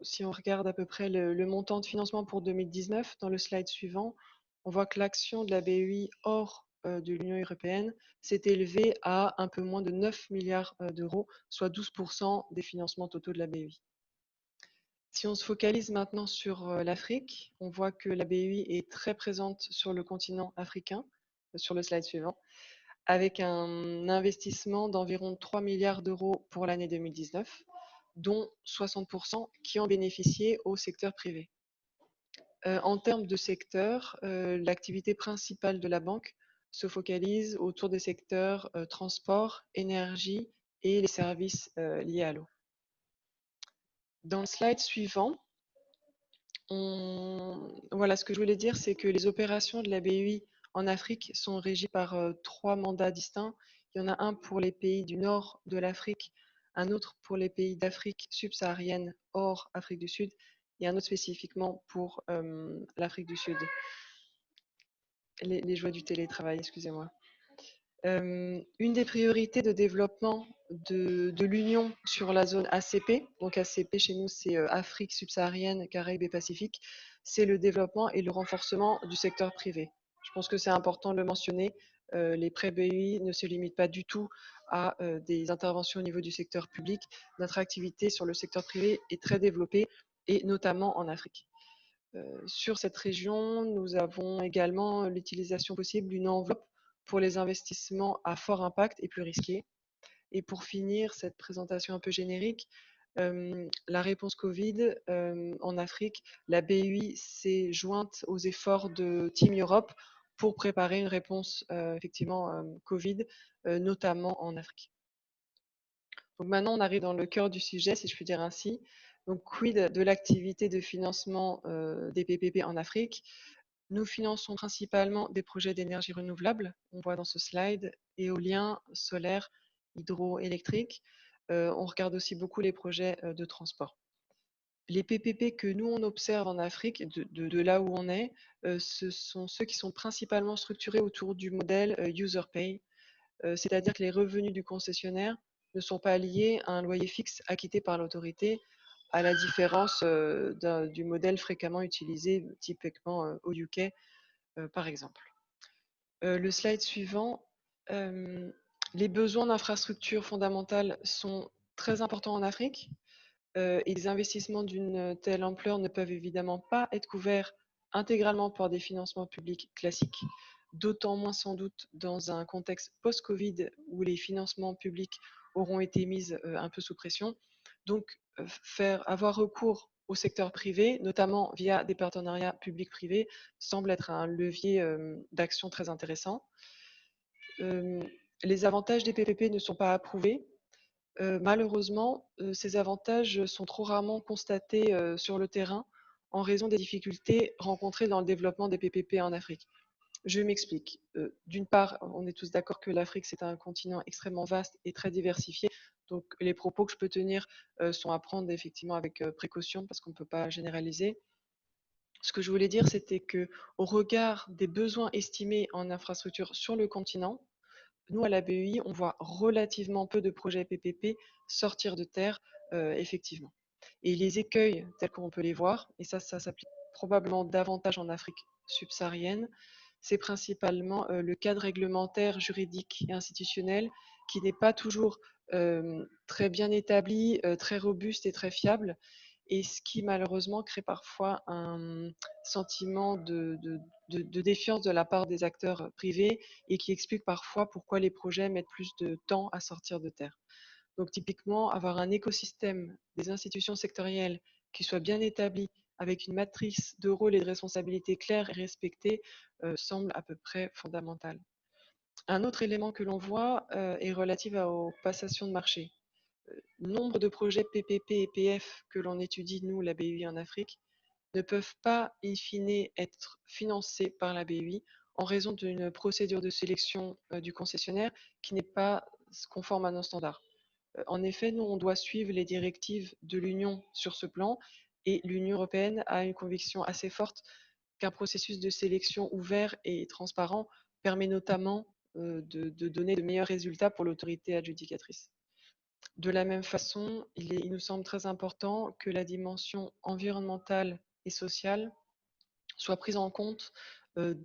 si on regarde à peu près le montant de financement pour 2019, dans le slide suivant, on voit que l'action de la BEI hors de l'Union européenne s'est élevée à un peu moins de 9 milliards d'euros, soit 12% des financements totaux de la BEI. Si on se focalise maintenant sur l'Afrique, on voit que la BEI est très présente sur le continent africain, sur le slide suivant, avec un investissement d'environ 3 milliards d'euros pour l'année 2019, dont 60% qui ont bénéficié au secteur privé. En termes de secteur, l'activité principale de la banque se focalise autour des secteurs transport, énergie et les services liés à l'eau. Dans le slide suivant, voilà, ce que je voulais dire, c'est que les opérations de la BEI en Afrique sont régies par 3 mandats distincts. Il y en a un pour les pays du nord de l'Afrique, un autre pour les pays d'Afrique subsaharienne hors Afrique du Sud, et un autre spécifiquement pour l'Afrique du Sud. Les joies du télétravail, excusez-moi. Une des priorités de développement de l'Union sur la zone ACP, donc ACP chez nous c'est Afrique subsaharienne, Caraïbes et Pacifique, c'est le développement et le renforcement du secteur privé. Je pense que c'est important de le mentionner. Les prêts BEI ne se limitent pas du tout à des interventions au niveau du secteur public. Notre activité sur le secteur privé est très développée et notamment en Afrique. Sur cette région, nous avons également l'utilisation possible d'une enveloppe pour les investissements à fort impact et plus risqués. Et pour finir cette présentation un peu générique, la réponse Covid en Afrique, la BEI s'est jointe aux efforts de Team Europe pour préparer une réponse effectivement Covid, notamment en Afrique. Donc maintenant, on arrive dans le cœur du sujet, si je puis dire ainsi. Donc, quid de l'activité de financement des PPP en Afrique? Nous finançons principalement des projets d'énergie renouvelable, on voit dans ce slide, éolien, solaire, hydroélectrique. On regarde aussi beaucoup les projets de transport. Les PPP que nous, on observe en Afrique, de là où on est, ce sont ceux qui sont principalement structurés autour du modèle user pay, c'est-à-dire que les revenus du concessionnaire ne sont pas liés à un loyer fixe acquitté par l'autorité, à la différence du modèle fréquemment utilisé, typiquement au UK, par exemple. Le slide suivant, les besoins d'infrastructures fondamentales sont très importants en Afrique et les investissements d'une telle ampleur ne peuvent évidemment pas être couverts intégralement par des financements publics classiques, d'autant moins sans doute dans un contexte post-Covid où les financements publics auront été mis un peu sous pression. Donc, avoir recours au secteur privé, notamment via des partenariats publics-privés, semble être un levier d'action très intéressant. Les avantages des PPP ne sont pas approuvés. Malheureusement, ces avantages sont trop rarement constatés sur le terrain en raison des difficultés rencontrées dans le développement des PPP en Afrique. Je m'explique. D'une part, on est tous d'accord que l'Afrique, c'est un continent extrêmement vaste et très diversifié. Donc, les propos que je peux tenir sont à prendre effectivement avec précaution parce qu'on ne peut pas généraliser. Ce que je voulais dire, c'était que, au regard des besoins estimés en infrastructure sur le continent, nous, à la BEI, on voit relativement peu de projets PPP sortir de terre, effectivement. Et les écueils, tels qu'on peut les voir, et ça s'applique probablement davantage en Afrique subsaharienne, c'est principalement le cadre réglementaire, juridique et institutionnel qui n'est pas toujours très bien établi, très robuste et très fiable, et ce qui malheureusement crée parfois un sentiment de défiance de la part des acteurs privés et qui explique parfois pourquoi les projets mettent plus de temps à sortir de terre. Donc typiquement, avoir un écosystème des institutions sectorielles qui soit bien établi avec une matrice de rôle et de responsabilités claires et respectées semble à peu près fondamental. Un autre élément que l'on voit est relatif aux passations de marché. Nombre de projets PPP et PF que l'on étudie, nous, la BEI en Afrique, ne peuvent pas, in fine, être financés par la BEI en raison d'une procédure de sélection du concessionnaire qui n'est pas conforme à nos standards. En effet, nous, on doit suivre les directives de l'Union sur ce plan et l'Union européenne a une conviction assez forte qu'un processus de sélection ouvert et transparent permet notamment de donner de meilleurs résultats pour l'autorité adjudicatrice. De la même façon, il nous semble très important que la dimension environnementale et sociale soit prise en compte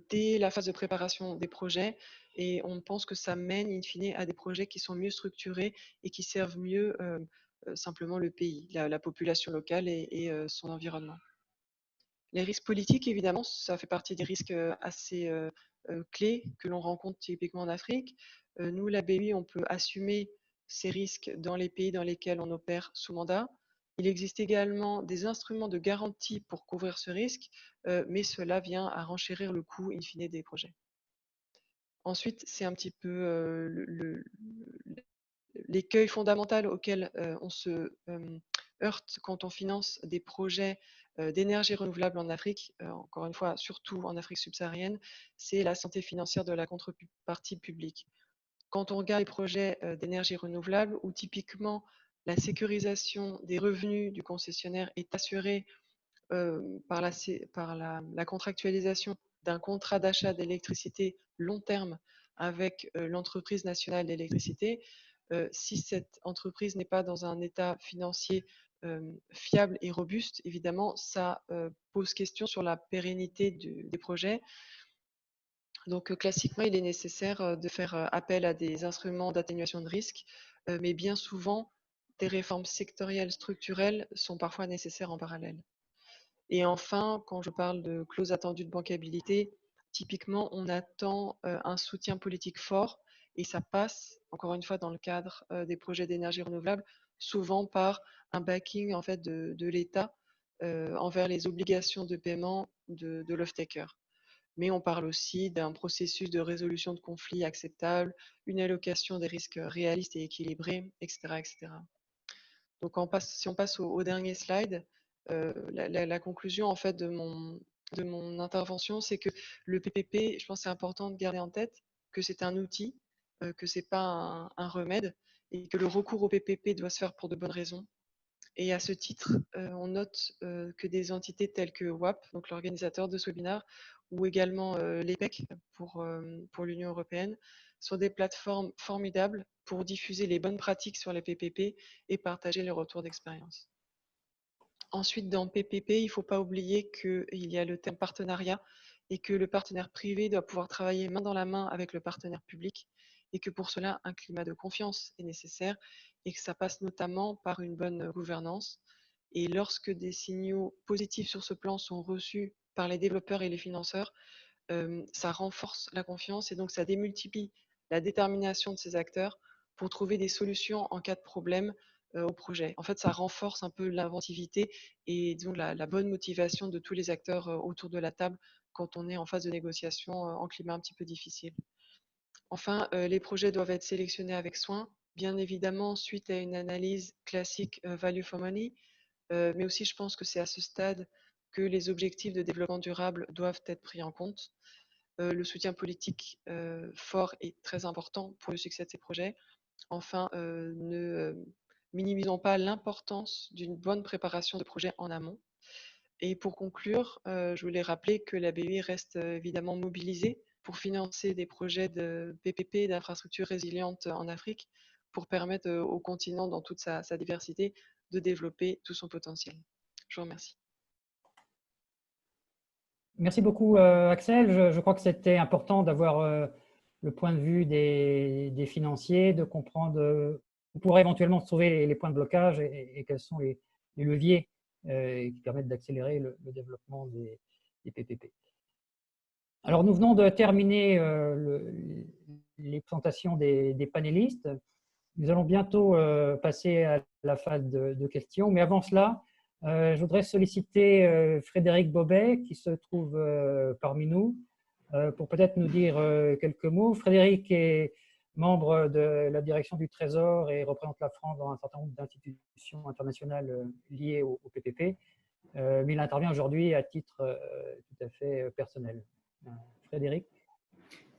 dès la phase de préparation des projets, et on pense que ça mène in fine à des projets qui sont mieux structurés et qui servent mieux simplement le pays, la population locale et son environnement. Les risques politiques, évidemment, ça fait partie des risques assez clés que l'on rencontre typiquement en Afrique. Nous, la BEI, on peut assumer ces risques dans les pays dans lesquels on opère sous mandat. Il existe également des instruments de garantie pour couvrir ce risque, mais cela vient à renchérir le coût in fine des projets. Ensuite, c'est un petit peu l'écueil fondamental auquel on se heurte quand on finance des projets d'énergie renouvelable en Afrique, encore une fois, surtout en Afrique subsaharienne, c'est la santé financière de la contrepartie publique. Quand on regarde les projets d'énergie renouvelable, où typiquement la sécurisation des revenus du concessionnaire est assurée par la contractualisation d'un contrat d'achat d'électricité long terme avec l'entreprise nationale d'électricité, si cette entreprise n'est pas dans un état financier fiable et robuste, évidemment, ça pose question sur la pérennité des projets. Donc, classiquement, il est nécessaire de faire appel à des instruments d'atténuation de risque, mais bien souvent, des réformes sectorielles structurelles sont parfois nécessaires en parallèle. Et enfin, quand je parle de clause attendue de bancabilité, typiquement, on attend un soutien politique fort, et ça passe, encore une fois, dans le cadre des projets d'énergie renouvelable, souvent par un backing en fait, de l'État envers les obligations de paiement de l'off-taker. Mais on parle aussi d'un processus de résolution de conflits acceptable, une allocation des risques réalistes et équilibrée, etc. etc. Donc, si on passe au dernier slide, la conclusion en fait de mon intervention, c'est que le PPP, je pense que c'est important de garder en tête que c'est un outil, que ce n'est pas un remède, et que le recours au PPP doit se faire pour de bonnes raisons. Et à ce titre, on note que des entités telles que WAP, donc l'organisateur de ce webinaire, ou également l'EPEC pour l'Union européenne, sont des plateformes formidables pour diffuser les bonnes pratiques sur les PPP et partager les retours d'expérience. Ensuite, dans PPP, il ne faut pas oublier qu'il y a le terme partenariat et que le partenaire privé doit pouvoir travailler main dans la main avec le partenaire public, et que pour cela, un climat de confiance est nécessaire et que ça passe notamment par une bonne gouvernance. Et lorsque des signaux positifs sur ce plan sont reçus par les développeurs et les financeurs, ça renforce la confiance et donc ça démultiplie la détermination de ces acteurs pour trouver des solutions en cas de problème au projet. En fait, ça renforce un peu l'inventivité et disons, la bonne motivation de tous les acteurs autour de la table quand on est en phase de négociation en climat un petit peu difficile. Enfin, les projets doivent être sélectionnés avec soin, bien évidemment suite à une analyse classique value for money, mais aussi je pense que c'est à ce stade que les objectifs de développement durable doivent être pris en compte. Le soutien politique fort est très important pour le succès de ces projets. Enfin, ne minimisons pas l'importance d'une bonne préparation de projets en amont. Et pour conclure, je voulais rappeler que la BEI reste évidemment mobilisée pour financer des projets de PPP, d'infrastructures résilientes en Afrique, pour permettre au continent, dans toute sa diversité, de développer tout son potentiel. Je vous remercie. Merci beaucoup, Axel. Je crois que c'était important d'avoir le point de vue des financiers, de comprendre où pourrait éventuellement se trouver les points de blocage et quels sont les leviers qui permettent d'accélérer le développement des PPP. Alors, nous venons de terminer les présentations des panélistes. Nous allons bientôt passer à la phase de questions, mais avant cela, je voudrais solliciter Frédéric Bobet, qui se trouve parmi nous, pour peut-être nous dire quelques mots. Frédéric est membre de la direction du Trésor et représente la France dans un certain nombre d'institutions internationales liées au PPP, mais il intervient aujourd'hui à titre tout à fait personnel. Frédéric?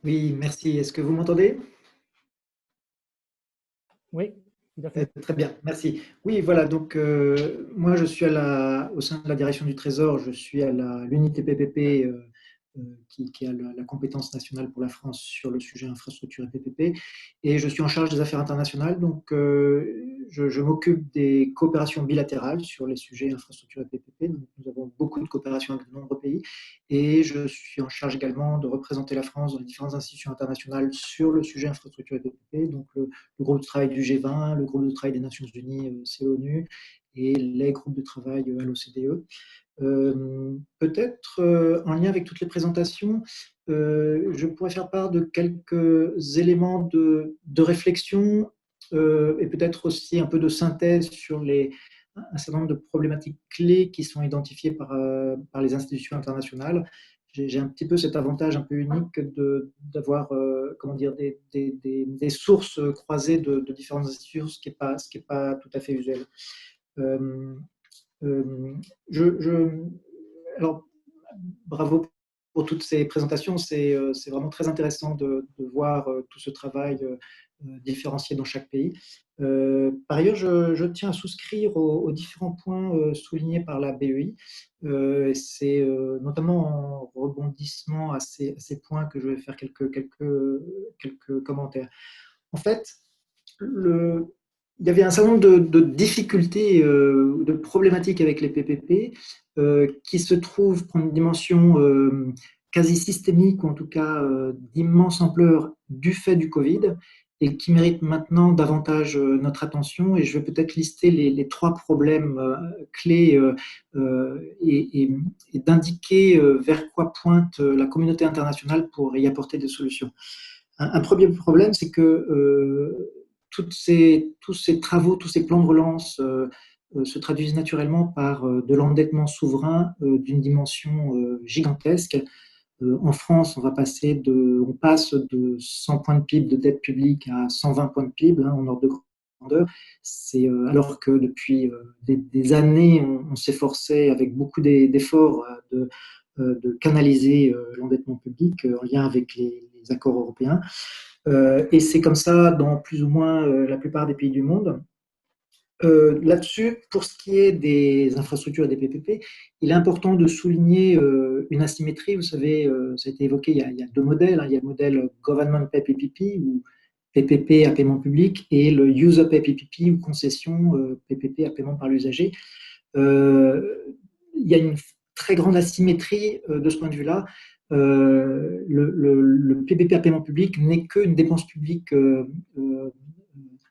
Oui, merci. Est-ce que vous m'entendez? Oui, tout à fait. Très bien, merci. Oui, voilà, donc moi je suis au sein de la direction du Trésor, je suis à l'unité PPP qui a la compétence nationale pour la France sur le sujet infrastructure et PPP, et je suis en charge des affaires internationales, donc je m'occupe des coopérations bilatérales sur les sujets infrastructure et PPP. Donc, nous avons beaucoup de coopérations avec de nombreux pays et je suis en charge également de représenter la France dans les différentes institutions internationales sur le sujet infrastructure et PPP. Donc, le groupe de travail du G20, le groupe de travail des Nations Unies, CONU et les groupes de travail à l'OCDE. Peut-être en lien avec toutes les présentations, je pourrais faire part de quelques éléments de réflexion et peut-être aussi un peu de synthèse sur un certain nombre de problématiques clés qui sont identifiées par les institutions internationales. J'ai un petit peu cet avantage un peu unique d'avoir comment dire, des sources croisées de différentes institutions, ce qui est pas tout à fait usuel. Alors, bravo pour toutes ces présentations. C'est vraiment très intéressant de voir tout ce travail différencié dans chaque pays. Par ailleurs, je tiens à souscrire aux différents points soulignés par la BEI. C'est notamment en rebondissement à ces points que je vais faire quelques commentaires. En fait, il y avait un certain nombre de difficultés, de problématiques avec les PPP qui se trouvent prendre une dimension quasi systémique, ou en tout cas d'immense ampleur du fait du Covid, et qui méritent maintenant davantage notre attention. Et je vais peut-être lister les 3 problèmes clés et d'indiquer vers quoi pointe la communauté internationale pour y apporter des solutions. Un premier problème, c'est que tous ces travaux, tous ces plans de relance se traduisent naturellement par de l'endettement souverain d'une dimension gigantesque. En France, on passe de 100 points de PIB de dette publique à 120 points de PIB en ordre de grandeur. C'est alors que depuis des années, on s'efforçait avec beaucoup d'efforts de canaliser l'endettement public en lien avec les accords européens. Et c'est comme ça dans plus ou moins la plupart des pays du monde. Là-dessus, pour ce qui est des infrastructures et des PPP, il est important de souligner une asymétrie. Vous savez, ça a été évoqué, il y a 2 modèles. Il y a le modèle Government Pay PPP, ou PPP à paiement public, et le User Pay PPP, ou concession PPP à paiement par l'usager. Il y a une très grande asymétrie de ce point de vue-là. Le PPP à paiement public n'est qu'une dépense publique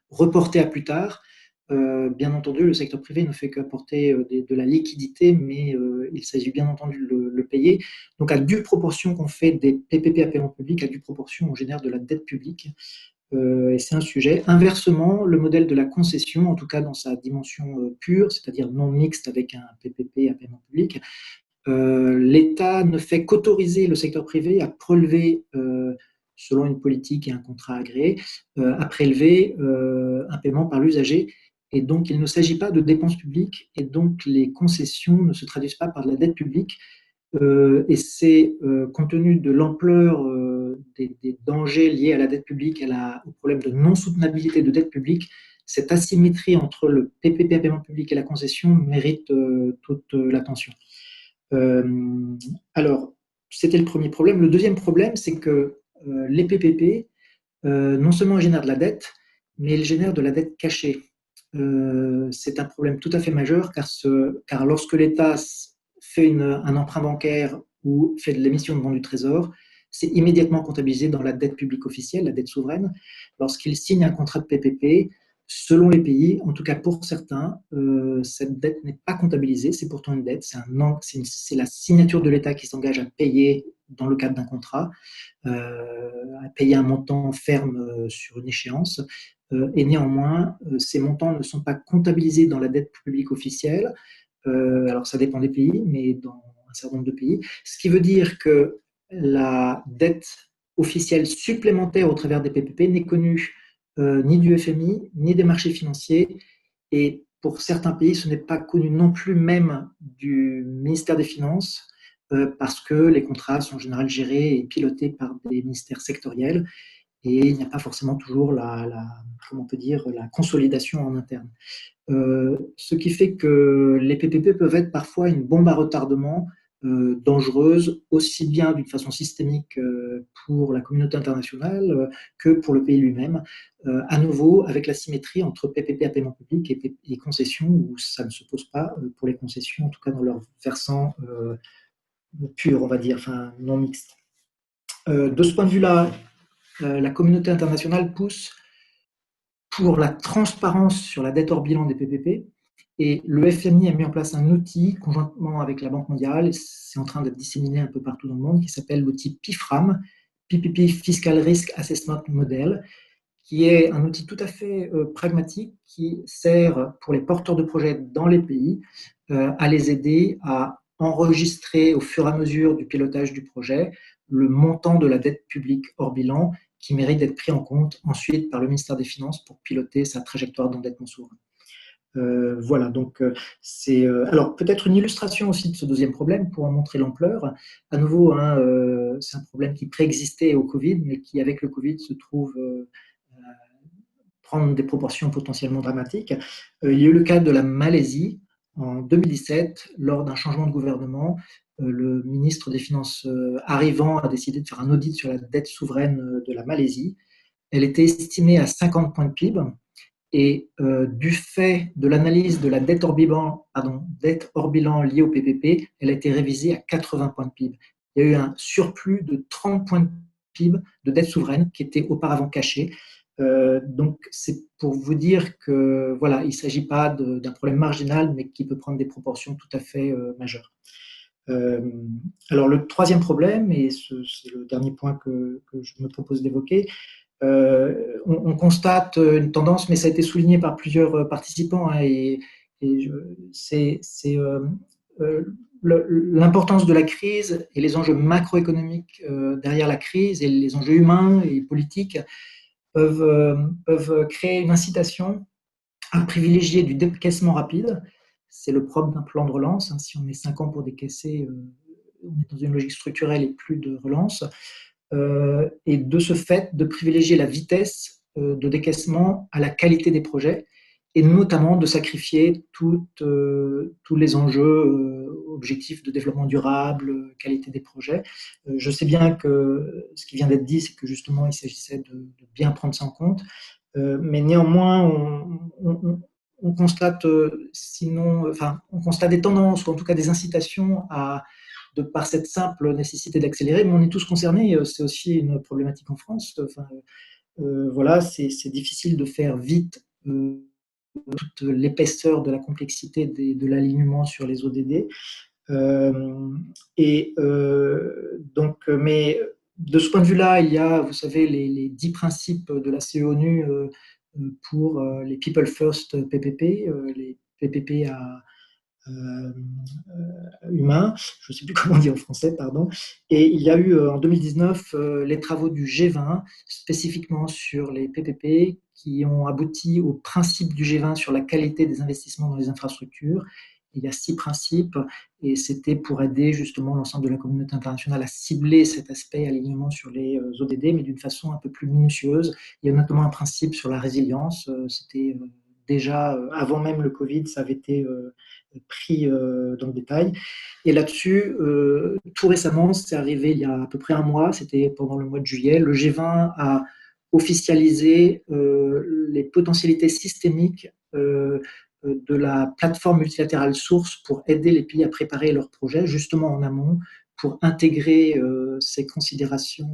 reportée à plus tard. Bien entendu, le secteur privé ne fait qu'apporter de la liquidité, mais il s'agit bien entendu de le payer. Donc, à due proportion qu'on fait des PPP à paiement public, à due proportion, on génère de la dette publique. Et c'est un sujet. Inversement, le modèle de la concession, en tout cas dans sa dimension pure, c'est-à-dire non mixte avec un PPP à paiement public, l'État ne fait qu'autoriser le secteur privé à prélever, selon une politique et un contrat agréé, à prélever un paiement par l'usager. Et donc, il ne s'agit pas de dépenses publiques, et donc les concessions ne se traduisent pas par de la dette publique. Et c'est compte tenu de l'ampleur des dangers liés à la dette publique, au problème de non-soutenabilité de dette publique, cette asymétrie entre le PPP à paiement public et la concession mérite toute l'attention. Alors, c'était le premier problème. Le deuxième problème, c'est que les PPP, non seulement génèrent de la dette, mais ils génèrent de la dette cachée. C'est un problème tout à fait majeur, car lorsque l'État fait un emprunt bancaire ou fait de l'émission de bons du Trésor, c'est immédiatement comptabilisé dans la dette publique officielle, la dette souveraine. Lorsqu'il signe un contrat de PPP, selon les pays, en tout cas pour certains, cette dette n'est pas comptabilisée, c'est pourtant une dette, c'est la signature de l'État qui s'engage à payer dans le cadre d'un contrat, à payer un montant ferme sur une échéance, et néanmoins, ces montants ne sont pas comptabilisés dans la dette publique officielle. Alors ça dépend des pays, mais dans un certain nombre de pays, ce qui veut dire que la dette officielle supplémentaire au travers des PPP n'est connue ni du FMI, ni des marchés financiers, et pour certains pays, ce n'est pas connu non plus même du ministère des Finances, parce que les contrats sont en général gérés et pilotés par des ministères sectoriels, et il n'y a pas forcément toujours comment on peut dire, la consolidation en interne. Ce qui fait que les PPP peuvent être parfois une bombe à retardement dangereuse, aussi bien d'une façon systémique pour la communauté internationale que pour le pays lui-même, à nouveau avec la symétrie entre PPP à paiement public et concessions, où ça ne se pose pas pour les concessions, en tout cas dans leur versant pur, on va dire, enfin non mixte. De ce point de vue-là, la communauté internationale pousse pour la transparence sur la dette hors bilan des PPP. Et le FMI a mis en place un outil conjointement avec la Banque mondiale, c'est en train d'être disséminé un peu partout dans le monde, qui s'appelle l'outil PIFRAM, PPP Fiscal Risk Assessment Model, qui est un outil tout à fait pragmatique qui sert pour les porteurs de projets dans les pays à les aider à enregistrer au fur et à mesure du pilotage du projet le montant de la dette publique hors bilan qui mérite d'être pris en compte ensuite par le ministère des Finances pour piloter sa trajectoire d'endettement souverain. Voilà, donc c'est alors peut-être une illustration aussi de ce deuxième problème pour en montrer l'ampleur. À nouveau, hein, c'est un problème qui préexistait au Covid, mais qui avec le Covid se trouve prendre des proportions potentiellement dramatiques. Il y a eu le cas de la Malaisie en 2017, lors d'un changement de gouvernement. Le ministre des Finances arrivant a décidé de faire un audit sur la dette souveraine de la Malaisie. Elle était estimée à 50 points de PIB. Et du fait de l'analyse de la dette hors bilan liée au PPP, elle a été révisée à 80 points de PIB. Il y a eu un surplus de 30 points de PIB de dette souveraine qui était auparavant cachée. Donc, c'est pour vous dire que voilà, il ne s'agit pas d'un problème marginal, mais qui peut prendre des proportions tout à fait majeures. Alors, le troisième problème, et c'est le dernier point que je me propose d'évoquer, on constate une tendance, mais ça a été souligné par plusieurs participants, hein, c'est l'importance de la crise et les enjeux macroéconomiques derrière la crise et les enjeux humains et politiques peuvent créer une incitation à privilégier du décaissement rapide. C'est le propre d'un plan de relance. Hein. Si on met 5 ans pour décaisser, on est dans une logique structurelle et plus de relance. Et de ce fait, de privilégier la vitesse de décaissement à la qualité des projets, et notamment de sacrifier tous les enjeux objectifs de développement durable, qualité des projets. Je sais bien que ce qui vient d'être dit, c'est que justement, il s'agissait de bien prendre ça en compte, mais néanmoins, on constate on constate des tendances, ou en tout cas des incitations par cette simple nécessité d'accélérer, mais on est tous concernés, c'est aussi une problématique en France. Voilà, c'est difficile de faire vite toute l'épaisseur de la complexité de l'alignement sur les ODD. Mais de ce point de vue-là, il y a, vous savez, les 10 principes de la CONU pour les People First PPP, les PPP à humain, je ne sais plus comment dire en français, pardon. Et il y a eu en 2019 les travaux du G20 spécifiquement sur les PPP qui ont abouti au principe du G20 sur la qualité des investissements dans les infrastructures. Il y a 6 principes et c'était pour aider justement l'ensemble de la communauté internationale à cibler cet aspect alignement sur les ODD, mais d'une façon un peu plus minutieuse. Il y a notamment un principe sur la résilience. C'était déjà, avant même le Covid, ça avait été pris dans le détail. Et là-dessus, tout récemment, c'est arrivé il y a à peu près un mois, c'était pendant le mois de juillet, le G20 a officialisé les potentialités systémiques de la plateforme multilatérale source pour aider les pays à préparer leurs projets, justement en amont, pour intégrer ces considérations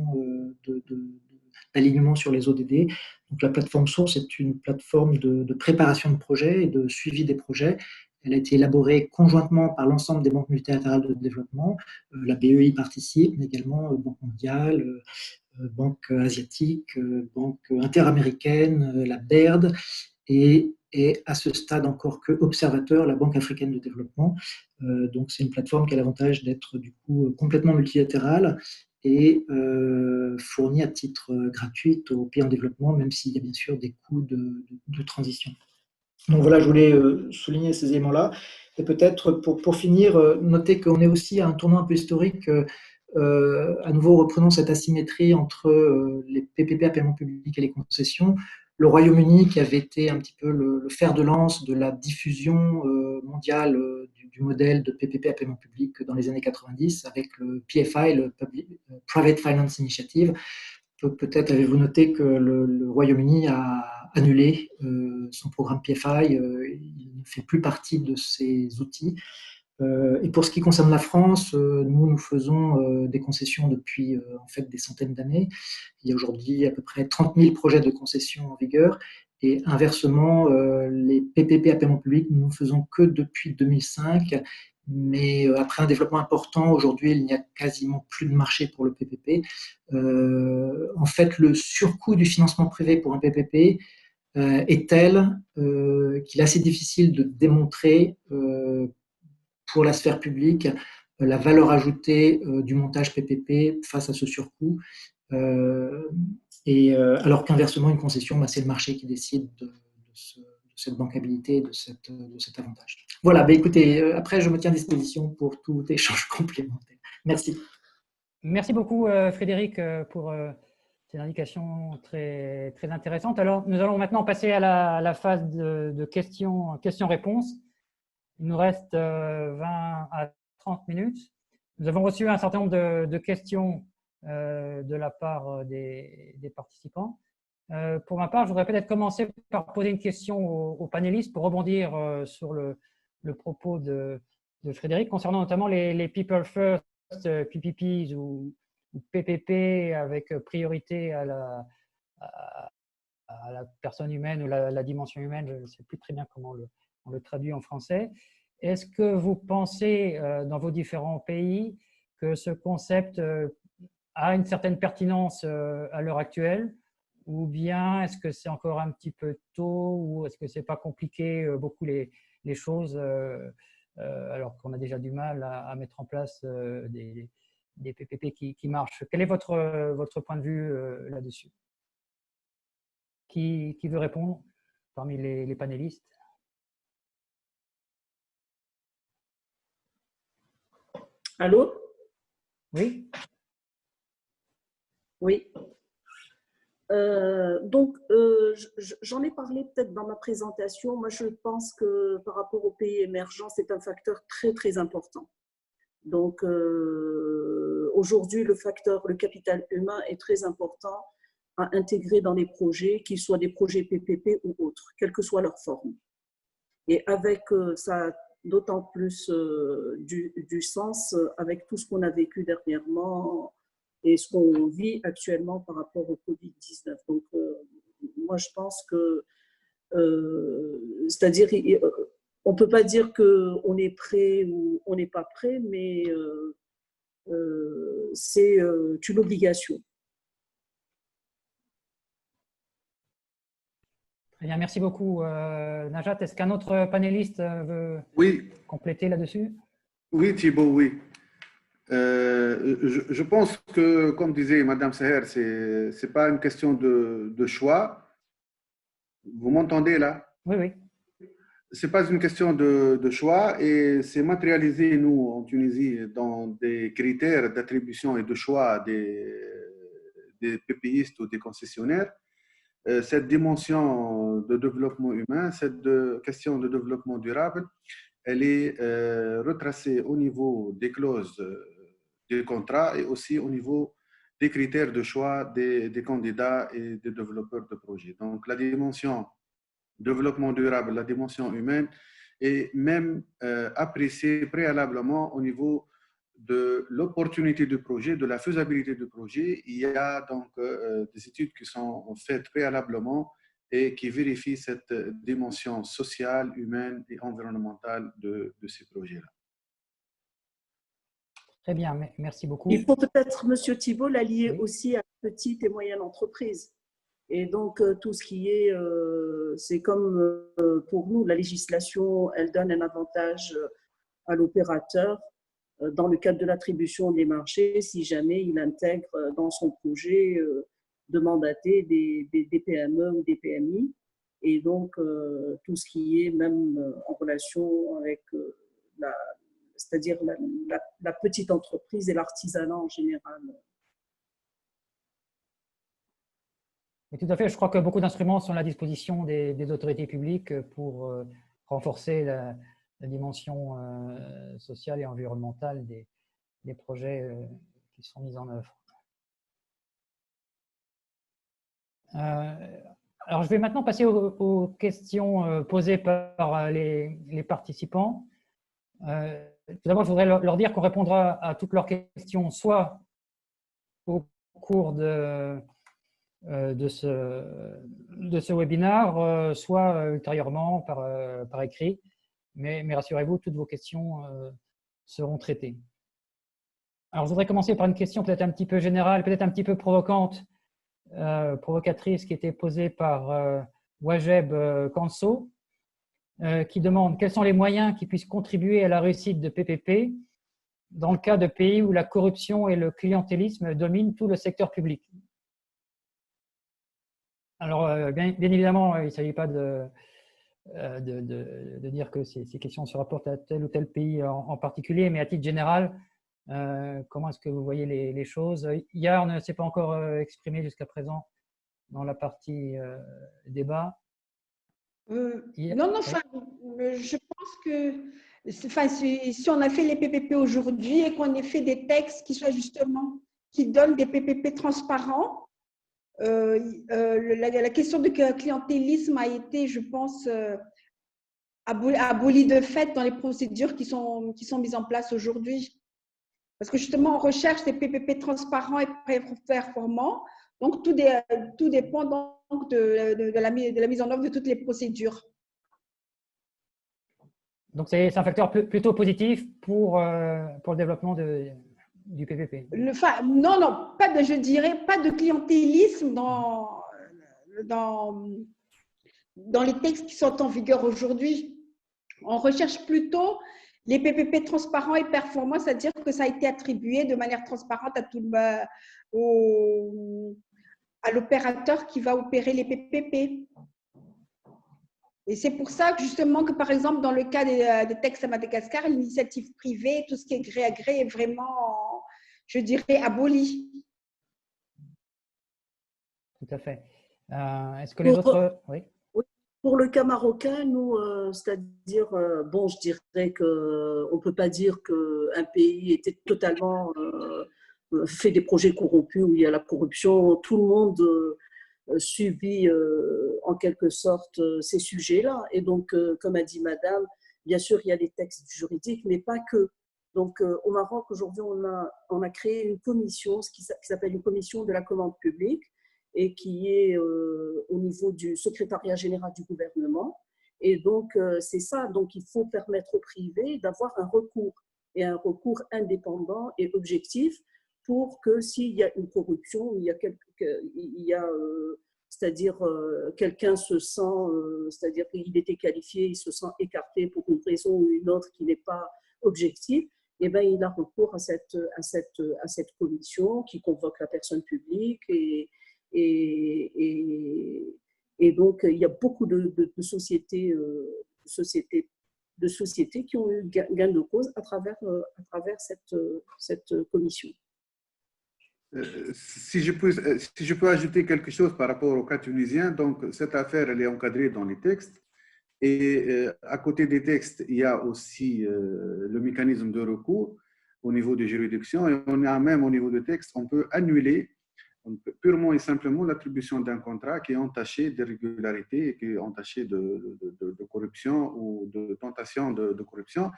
d'alignement sur les ODD. Donc, la plateforme source est une plateforme de préparation de projets et de suivi des projets. Elle a été élaborée conjointement par l'ensemble des banques multilatérales de développement. La BEI participe, mais également Banque mondiale, Banque asiatique, Banque interaméricaine, la BERD, et à ce stade encore que observateur, la Banque africaine de développement. Donc c'est une plateforme qui a l'avantage d'être du coup complètement multilatérale et fournie à titre gratuit aux pays en développement, même s'il y a bien sûr des coûts de transition. Donc voilà, je voulais souligner ces éléments-là. Et peut-être pour finir, noter qu'on est aussi à un tournant un peu historique, à nouveau reprenons cette asymétrie entre les PPP à paiement public et les concessions. le Royaume-Uni qui avait été un petit peu le fer de lance de la diffusion mondiale du modèle de PPP à paiement public dans les années 90 avec le PFI, le Private Finance Initiative. Peut-être avez-vous noté que le Royaume-Uni a annulé son programme PFI, il ne fait plus partie de ces outils. Et pour ce qui concerne la France, nous faisons des concessions depuis en fait des centaines d'années. Il y a aujourd'hui à peu près 30 000 projets de concessions en vigueur. Et inversement, les PPP à paiement public, nous ne faisons que depuis 2005. Mais après un développement important, aujourd'hui, il n'y a quasiment plus de marché pour le PPP. En fait, le surcoût du financement privé pour un PPP est tel qu'il est assez difficile de démontrer pour la sphère publique la valeur ajoutée du montage PPP face à ce surcoût. Alors qu'inversement, une concession, c'est le marché qui décide de cette bancabilité, de cet avantage. Voilà, écoutez, après, je me tiens à disposition pour tout échange complémentaire. Merci. Merci beaucoup, Frédéric, pour ces indications très, très intéressantes. Alors, nous allons maintenant passer à la phase de questions-réponses. Il nous reste 20 à 30 minutes. Nous avons reçu un certain nombre de questions de la part des participants. Pour ma part, je voudrais peut-être commencer par poser une question aux panélistes pour rebondir sur le propos de Frédéric concernant notamment les People First PPPs ou PPP avec priorité à la personne humaine ou la dimension humaine. Je ne sais plus très bien comment on le traduit en français. Est-ce que vous pensez dans vos différents pays que ce concept a une certaine pertinence à l'heure actuelle, ou bien est-ce que c'est encore un petit peu tôt, ou est-ce que c'est pas compliqué beaucoup les choses alors qu'on a déjà du mal à mettre en place des PPP qui marchent? Quel est votre point de vue là-dessus? Qui veut répondre parmi les panélistes? Allô? Oui. Oui. J'en ai parlé peut-être dans ma présentation. Moi, je pense que par rapport aux pays émergents, c'est un facteur très, très important. Donc, aujourd'hui, le capital humain est très important à intégrer dans les projets, qu'ils soient des projets PPP ou autres, quelle que soit leur forme. Et avec ça, d'autant plus du sens avec tout ce qu'on a vécu dernièrement et ce qu'on vit actuellement par rapport au Covid-19. Donc, moi, je pense que, c'est-à-dire, on ne peut pas dire qu'on est prêt ou on n'est pas prêt, mais c'est une obligation. Très bien, merci beaucoup. Najat, est-ce qu'un autre panéliste veut compléter là-dessus? Oui, Thibaut, oui. Je pense que, comme disait Madame Seher, ce n'est pas une question de choix. Vous m'entendez là? Oui, oui. Ce n'est pas une question de choix et c'est matérialisé, nous, en Tunisie, dans des critères d'attribution et de choix des PPistes ou des concessionnaires. Cette dimension de développement humain, cette question de développement durable, elle est retracée au niveau des clauses des contrats et aussi au niveau des critères de choix des candidats et des développeurs de projets. Donc, la dimension développement durable, la dimension humaine est même appréciée préalablement au niveau de l'opportunité du projet, de la faisabilité du projet. Il y a donc des études qui sont faites préalablement et qui vérifient cette dimension sociale, humaine et environnementale de ces projets-là. Très bien, merci beaucoup. Il faut peut-être, Monsieur Thibault, l'allier aussi à petites et moyennes entreprises. Et donc, tout ce qui est, c'est comme pour nous, la législation, elle donne un avantage à l'opérateur dans le cadre de l'attribution des marchés, si jamais il intègre dans son projet de mandater des PME ou des PMI. Et donc, tout ce qui est même en relation avec c'est-à-dire la petite entreprise et l'artisanat en général. Et tout à fait, je crois que beaucoup d'instruments sont à la disposition des autorités publiques pour renforcer la dimension sociale et environnementale des projets qui sont mis en œuvre. Alors, je vais maintenant passer aux questions posées par les participants. Tout d'abord, je voudrais leur dire qu'on répondra à toutes leurs questions, soit au cours de ce webinaire, soit ultérieurement par écrit. Mais rassurez-vous, toutes vos questions seront traitées. Alors, je voudrais commencer par une question peut-être un petit peu générale, peut-être un petit peu provocatrice, qui était posée par Wajeb Kanso, qui demande quels sont les moyens qui puissent contribuer à la réussite de PPP dans le cas de pays où la corruption et le clientélisme dominent tout le secteur public. Alors, bien évidemment, il ne s'agit pas de dire que ces questions se rapportent à tel ou tel pays en particulier, mais à titre général, comment est-ce que vous voyez les choses? Hier, ne s'est pas encore exprimé jusqu'à présent dans la partie débat. Non, enfin, je pense que si on a fait les PPP aujourd'hui et qu'on ait fait des textes qui soient justement, qui donnent des PPP transparents, la question de clientélisme a été, je pense, abolie de fait dans les procédures qui sont mises en place aujourd'hui. Parce que justement, on recherche des PPP transparents et performants. Donc, tout dépend donc de la mise en œuvre de toutes les procédures. Donc, c'est un facteur plutôt positif pour le développement du PPP. Non, je dirais pas de clientélisme dans les textes qui sont en vigueur aujourd'hui. On recherche plutôt les PPP transparents et performants, c'est-à-dire que ça a été attribué de manière transparente à l'opérateur qui va opérer les PPP. Et c'est pour ça que justement que, par exemple, dans le cas des textes à Madagascar, l'initiative privée, tout ce qui est gré à gré est vraiment, je dirais, aboli. Tout à fait. Est-ce que les autres… Oui. Pour le cas marocain, nous, c'est-à-dire, bon, je dirais qu'on ne peut pas dire qu'un pays était totalement fait des projets corrompus où il y a la corruption. Tout le monde subit en quelque sorte ces sujets-là. Et donc, comme a dit Madame, bien sûr, il y a les textes juridiques, mais pas que. Donc, au Maroc, aujourd'hui, on a créé une commission, ce qui s'appelle une commission de la commande publique, et qui est au niveau du secrétariat général du gouvernement. Et donc, c'est ça. Donc, il faut permettre au privé d'avoir un recours, et un recours indépendant et objectif pour que s'il y a une corruption, c'est-à-dire quelqu'un se sent, c'est-à-dire qu'il était qualifié, il se sent écarté pour une raison ou une autre qui n'est pas objective, eh bien, il a recours à cette commission qui convoque la personne publique et donc, il y a beaucoup de sociétés qui ont eu gain de cause à travers cette commission. Si je peux ajouter quelque chose par rapport au cas tunisien, donc cette affaire, elle est encadrée dans les textes. Et à côté des textes, il y a aussi le mécanisme de recours au niveau des juridictions. Et on a même au niveau des textes, on peut annuler purement et simplement l'attribution d'un contrat qui est entaché d'irrégularité, qui est entaché de corruption ou de tentation de corruption.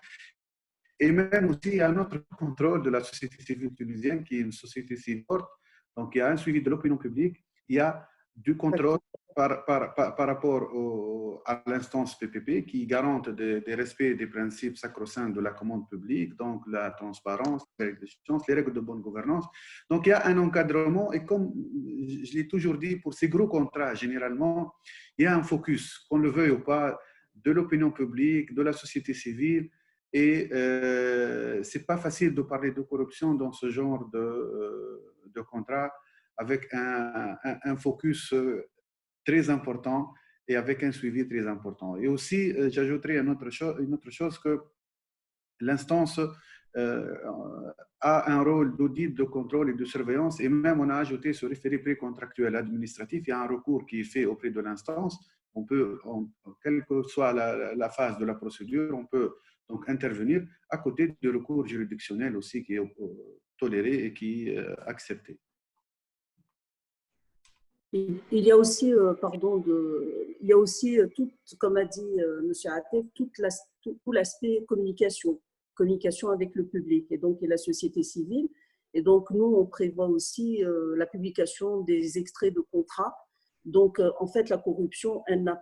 Et même aussi, il y a un autre contrôle de la société civile tunisienne qui est une société civile forte. Donc, il y a un suivi de l'opinion publique, il y a du contrôle par rapport à l'instance PPP qui garante des respects des principes sacro-saints de la commande publique, donc la transparence, les règles de bonne gouvernance. Donc, il y a un encadrement et comme je l'ai toujours dit, pour ces gros contrats, généralement, il y a un focus, qu'on le veuille ou pas, de l'opinion publique, de la société civile. Et ce n'est pas facile de parler de corruption dans ce genre de contrat avec un focus très important et avec un suivi très important. Et aussi, j'ajouterai une autre chose que l'instance a un rôle d'audit, de contrôle et de surveillance. Et même, on a ajouté ce référé précontractuel administratif. Il y a un recours qui est fait auprès de l'instance. On peut, quelle que soit la phase de la procédure, on peut donc intervenir à côté du recours juridictionnel aussi qui est toléré et qui est accepté. Il y a aussi, il y a aussi, comme a dit M. Atef, tout l'aspect communication avec le public et donc et la société civile. Et donc, nous, on prévoit aussi la publication des extraits de contrats. Donc, en fait, la corruption, elle n'est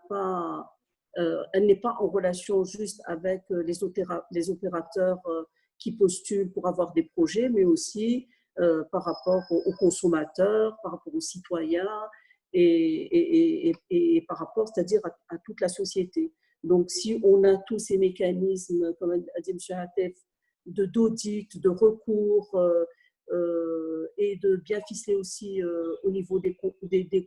pas en relation juste avec les opérateurs qui postulent pour avoir des projets, mais aussi par rapport aux consommateurs, par rapport aux citoyens et par rapport, c'est-à-dire à toute la société. Donc, si on a tous ces mécanismes, comme a dit M. Atef, d'audit, de recours et de bien ficeler aussi au niveau des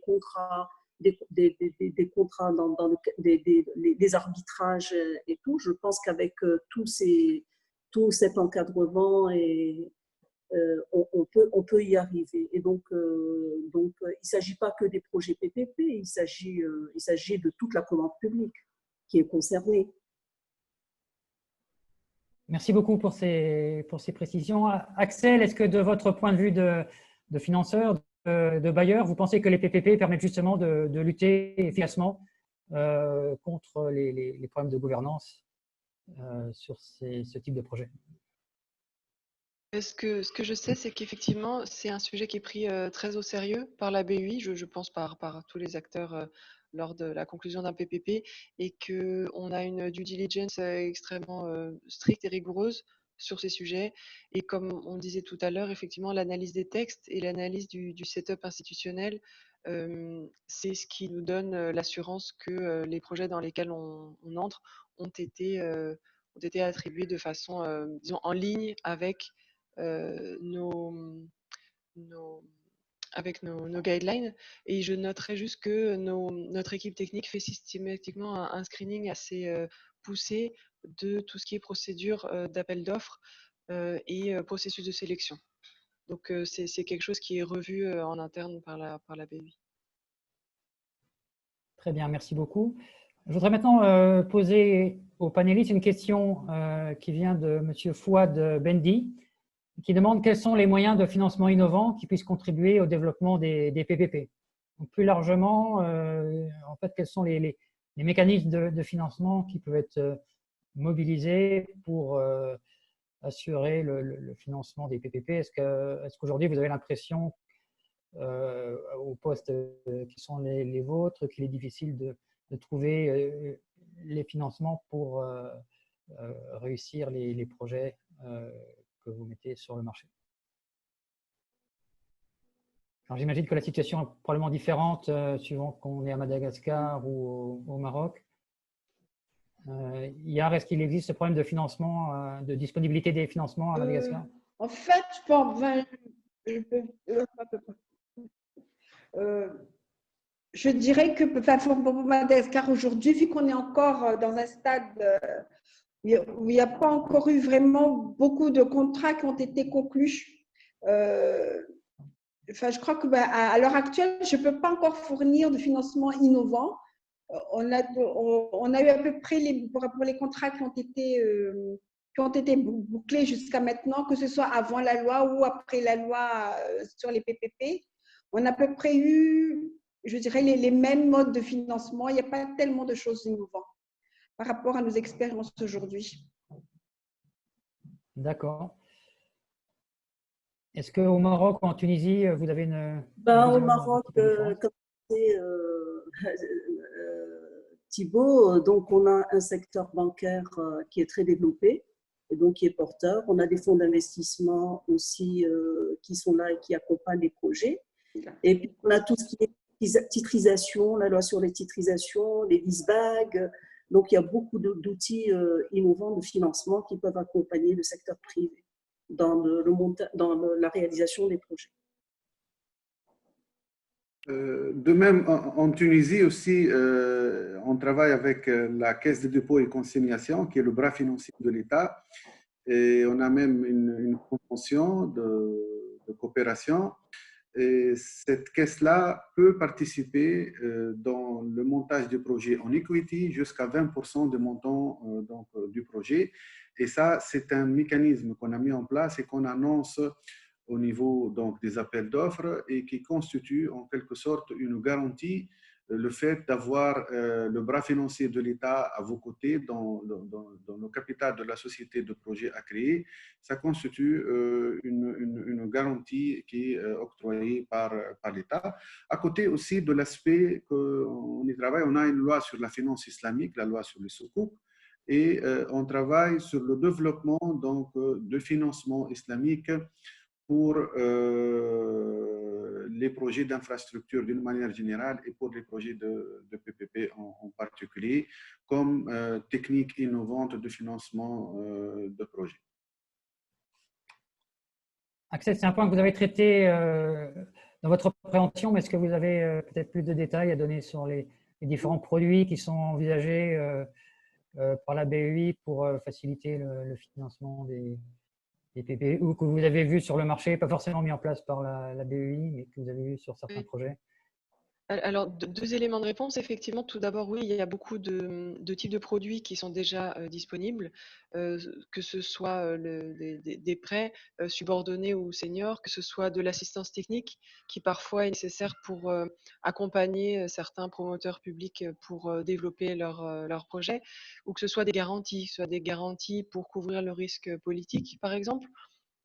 contrats, des contrats dans les arbitrages et tout, je pense qu'avec tout cet encadrement on peut y arriver. Et donc il ne s'agit pas que des projets PPP, il s'agit de toute la commande publique qui est concernée. Merci beaucoup pour ces précisions. Axel, est-ce que de votre point de vue de financeur, de bailleur, vous pensez que les PPP permettent justement de lutter efficacement contre les problèmes de gouvernance sur ce type de projet? Ce que je sais, c'est qu'effectivement, c'est un sujet qui est pris très au sérieux par la BUI, je pense par tous les acteurs lors de la conclusion d'un PPP, et qu'on a une due diligence extrêmement stricte et rigoureuse sur ces sujets. Et comme on disait tout à l'heure, effectivement, l'analyse des textes et l'analyse du setup institutionnel, c'est ce qui nous donne l'assurance que les projets dans lesquels on entre ont été attribués de façon, disons, en ligne avec avec nos guidelines. Et je noterai juste que notre équipe technique fait systématiquement un screening assez poussé de tout ce qui est procédure d'appel d'offres et processus de sélection. Donc c'est quelque chose qui est revu en interne par la BUI. Très bien, merci beaucoup. Je voudrais maintenant poser aux panélistes une question qui vient de M. Fouad Bendi, qui demande quels sont les moyens de financement innovants qui puissent contribuer au développement des PPP. Donc, plus largement, en fait, quels sont les mécanismes de financement qui peuvent être mobilisés pour assurer le financement des PPP? Est-ce qu'aujourd'hui, vous avez l'impression, aux postes qui sont les vôtres, qu'il est difficile de trouver les financements pour réussir les projets que vous mettez sur le marché? J'imagine que la situation est probablement différente suivant qu'on est à Madagascar ou au Maroc. Yar, est-ce qu'il existe ce problème de financement, de disponibilité des financements à Madagascar? En fait, je dirais que pour Madagascar aujourd'hui, vu qu'on est encore dans un stade où il n'y a pas encore eu vraiment beaucoup de contrats qui ont été conclus. Je crois que à l'heure actuelle, je ne peux pas encore fournir de financement innovant. On a eu à peu près pour les contrats qui ont été bouclés jusqu'à maintenant, que ce soit avant la loi ou après la loi sur les PPP. On a à peu près eu, je dirais, les mêmes modes de financement. Il n'y a pas tellement de choses innovantes par rapport à nos expériences aujourd'hui. D'accord. Est-ce qu'au Maroc ou en Tunisie, vous avez une au Maroc, comme disait Thibault, donc on a un secteur bancaire qui est très développé et donc qui est porteur. On a des fonds d'investissement aussi qui sont là et qui accompagnent les projets. Et puis on a tout ce qui est titrisation, la loi sur les titrisations, les leasebags. Donc il y a beaucoup d'outils innovants de financement qui peuvent accompagner le secteur privé dans la réalisation des projets. De même, en Tunisie aussi, on travaille avec la Caisse de dépôt et consignation, qui est le bras financier de l'État. Et on a même une convention de coopération. Et cette caisse-là peut participer dans le montage du projet en equity jusqu'à 20% du montant du projet. Et ça, c'est un mécanisme qu'on a mis en place et qu'on annonce au niveau donc, des appels d'offres et qui constitue en quelque sorte une garantie, le fait d'avoir le bras financier de l'État à vos côtés dans le capital de la société de projet à créer, ça constitue une garantie qui est octroyée par l'État. À côté aussi de l'aspect qu'on y travaille, on a une loi sur la finance islamique, la loi sur les soukouk, et on travaille sur le développement donc, de financement islamique pour les projets d'infrastructure d'une manière générale et pour les projets de PPP en particulier, comme technique innovante de financement de projets. Axel, c'est un point que vous avez traité dans votre présentation, mais est-ce que vous avez peut-être plus de détails à donner sur les différents produits qui sont envisagés par la BEI pour faciliter le financement des PPP ou que vous avez vu sur le marché, pas forcément mis en place par la BEI, mais que vous avez vu sur certains projets? Alors, deux éléments de réponse. Effectivement, tout d'abord, oui, il y a beaucoup de types de produits qui sont déjà disponibles, que ce soit des prêts subordonnés ou seniors, que ce soit de l'assistance technique qui parfois est nécessaire pour accompagner certains promoteurs publics pour développer leur projet, ou que ce soit des garanties pour couvrir le risque politique, par exemple,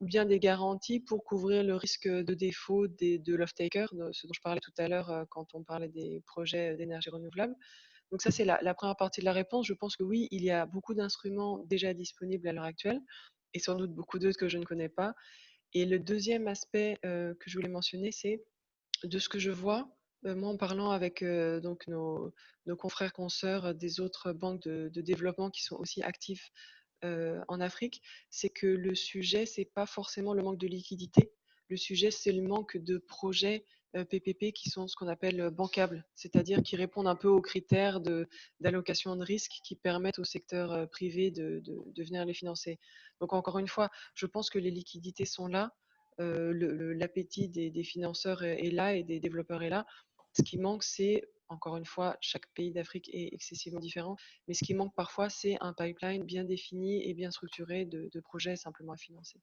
ou bien des garanties pour couvrir le risque de défaut de l'off-taker, ce dont je parlais tout à l'heure quand on parlait des projets d'énergie renouvelable. Donc ça, c'est la première partie de la réponse. Je pense que oui, il y a beaucoup d'instruments déjà disponibles à l'heure actuelle et sans doute beaucoup d'autres que je ne connais pas. Et le deuxième aspect que je voulais mentionner, c'est de ce que je vois, moi en parlant avec donc nos confrères, consoeurs des autres banques de développement qui sont aussi actifs en Afrique, c'est que le sujet, c'est pas forcément le manque de liquidité. Le sujet, c'est le manque de projets PPP qui sont ce qu'on appelle bancables, c'est-à-dire qui répondent un peu aux critères d'allocation de risque qui permettent au secteur privé de venir les financer. Donc encore une fois, je pense que les liquidités sont là, l'appétit des financeurs est là et des développeurs est là. Ce qui manque, c'est, encore une fois, chaque pays d'Afrique est excessivement différent, mais ce qui manque parfois, c'est un pipeline bien défini et bien structuré de projets simplement à financer.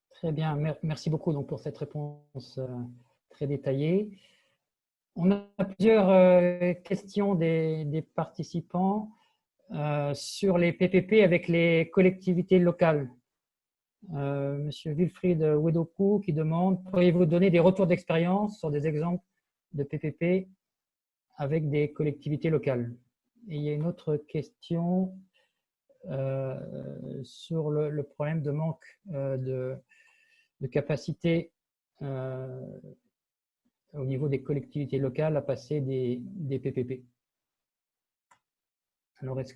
Très bien, merci beaucoup donc, pour cette réponse très détaillée. On a plusieurs questions des participants sur les PPP avec les collectivités locales. Monsieur Wilfried Wedoku qui demande: pourriez-vous donner des retours d'expérience sur des exemples de PPP avec des collectivités locales? Et il y a une autre question sur le problème de manque de capacité au niveau des collectivités locales à passer des PPP. Alors, est-ce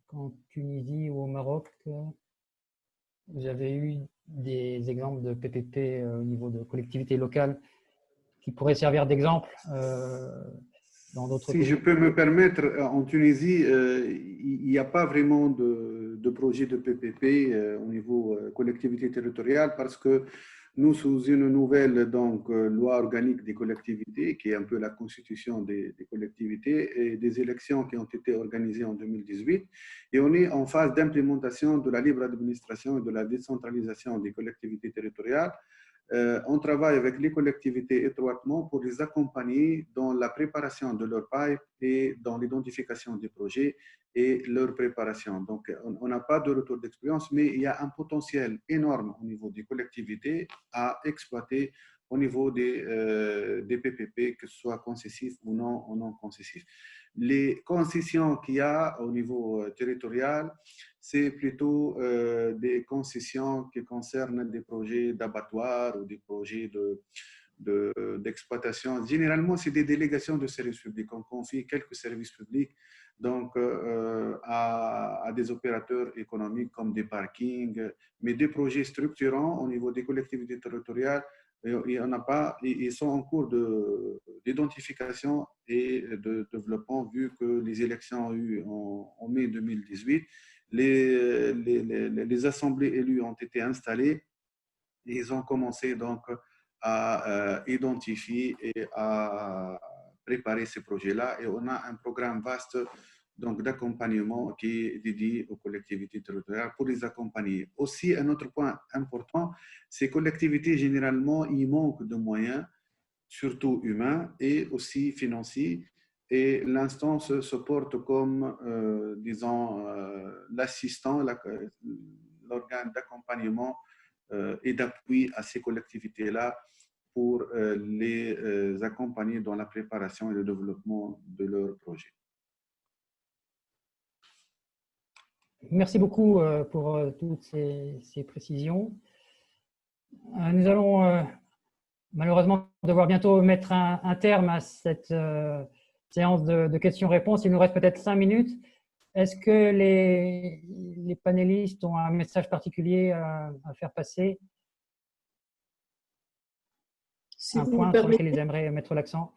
qu'en Tunisie ou au Maroc, vous avez eu des exemples de PPP au niveau de collectivités locales qui pourraient servir d'exemple dans d'autres pays? Si je peux me permettre, en Tunisie, il n'y a pas vraiment de projet de PPP au niveau collectivité territoriale parce que nous, sous une nouvelle loi organique des collectivités, qui est un peu la constitution des collectivités, et des élections qui ont été organisées en 2018, et on est en phase d'implémentation de la libre administration et de la décentralisation des collectivités territoriales. On travaille avec les collectivités étroitement pour les accompagner dans la préparation de leur pipe et dans l'identification des projets et leur préparation. Donc, on n'a pas de retour d'expérience, mais il y a un potentiel énorme au niveau des collectivités à exploiter au niveau des PPP, que ce soit concessifs ou non concessifs. Les concessions qu'il y a au niveau territorial, c'est plutôt des concessions qui concernent des projets d'abattoirs ou des projets d'exploitation. Généralement, c'est des délégations de services publics. On confie quelques services publics donc, à des opérateurs économiques comme des parkings, mais des projets structurants au niveau des collectivités territoriales, Il en a pas, ils sont en cours d'identification et de développement, vu que les élections ont eu en mai 2018. Les assemblées élues ont été installées et ils ont commencé donc à identifier et à préparer ces projets-là. Et on a un programme vaste donc d'accompagnement qui est dédié aux collectivités territoriales pour les accompagner. Aussi, un autre point important, ces collectivités, généralement, ils manquent de moyens, surtout humains et aussi financiers. Et l'instance se porte comme, disons, l'assistant, l'organe d'accompagnement et d'appui à ces collectivités-là pour les accompagner dans la préparation et le développement de leurs projets. Merci beaucoup pour toutes ces précisions. Nous allons malheureusement devoir bientôt mettre un terme à cette séance de questions-réponses. Il nous reste peut-être 5 minutes. Est-ce que les panélistes ont un message particulier à faire passer? Un point sur lequel ils aimeraient mettre l'accent?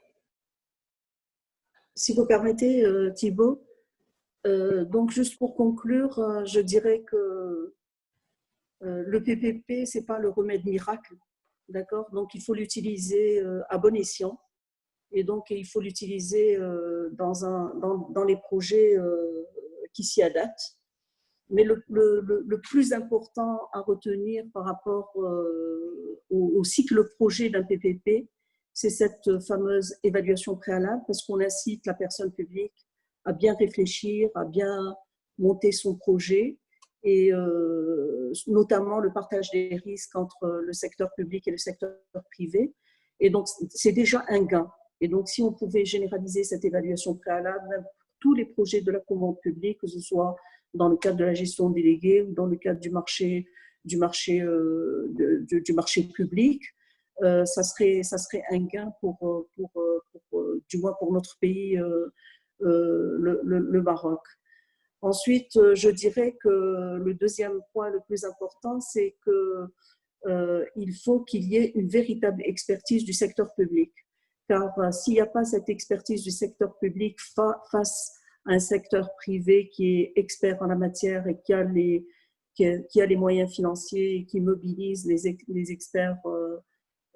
Si vous permettez, Thibaut, donc juste pour conclure, je dirais que le PPP, ce n'est pas le remède miracle, d'accord? Donc, il faut l'utiliser à bon escient. Et donc, il faut l'utiliser dans les projets qui s'y adaptent. Mais le plus important à retenir par rapport au cycle projet d'un PPP, c'est cette fameuse évaluation préalable, parce qu'on incite la personne publique à bien réfléchir, à bien monter son projet, et notamment le partage des risques entre le secteur public et le secteur privé. Et donc, c'est déjà un gain. Et donc, si on pouvait généraliser cette évaluation préalable, même pour tous les projets de la commande publique, que ce soit dans le cadre de la gestion déléguée ou dans le cadre du marché public, ça serait un gain du moins pour notre pays, le Maroc. Ensuite, je dirais que le deuxième point le plus important, c'est qu'il faut qu'il y ait une véritable expertise du secteur public. Car s'il n'y a pas cette expertise du secteur public face à un secteur privé qui est expert en la matière et qui a les moyens financiers et qui mobilise les experts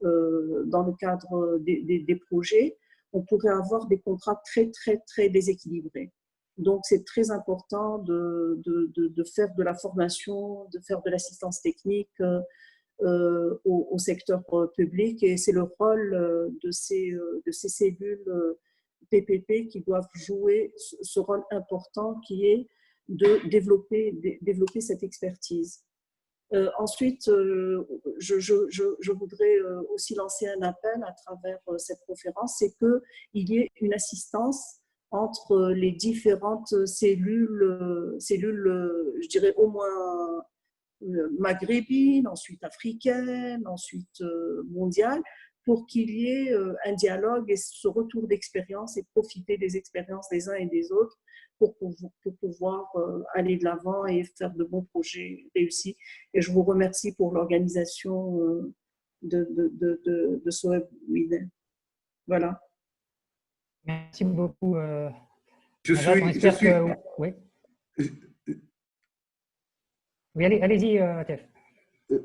dans le cadre des projets, on pourrait avoir des contrats très, très, très déséquilibrés. Donc, c'est très important de faire de la formation, de faire de l'assistance technique au secteur public, et c'est le rôle de ces cellules PPP qui doivent jouer ce rôle important qui est de développer cette expertise. Ensuite, je voudrais aussi lancer un appel à travers cette conférence, c'est qu'il y ait une assistance entre les différentes cellules, je dirais au moins maghrébines, ensuite africaines, ensuite mondiales, pour qu'il y ait un dialogue et ce retour d'expérience et profiter des expériences des uns et des autres pour pouvoir aller de l'avant et faire de bons projets réussis. Et je vous remercie pour l'organisation de ce webinaire. Voilà. Merci beaucoup. Oui. Oui, allez-y, Atef.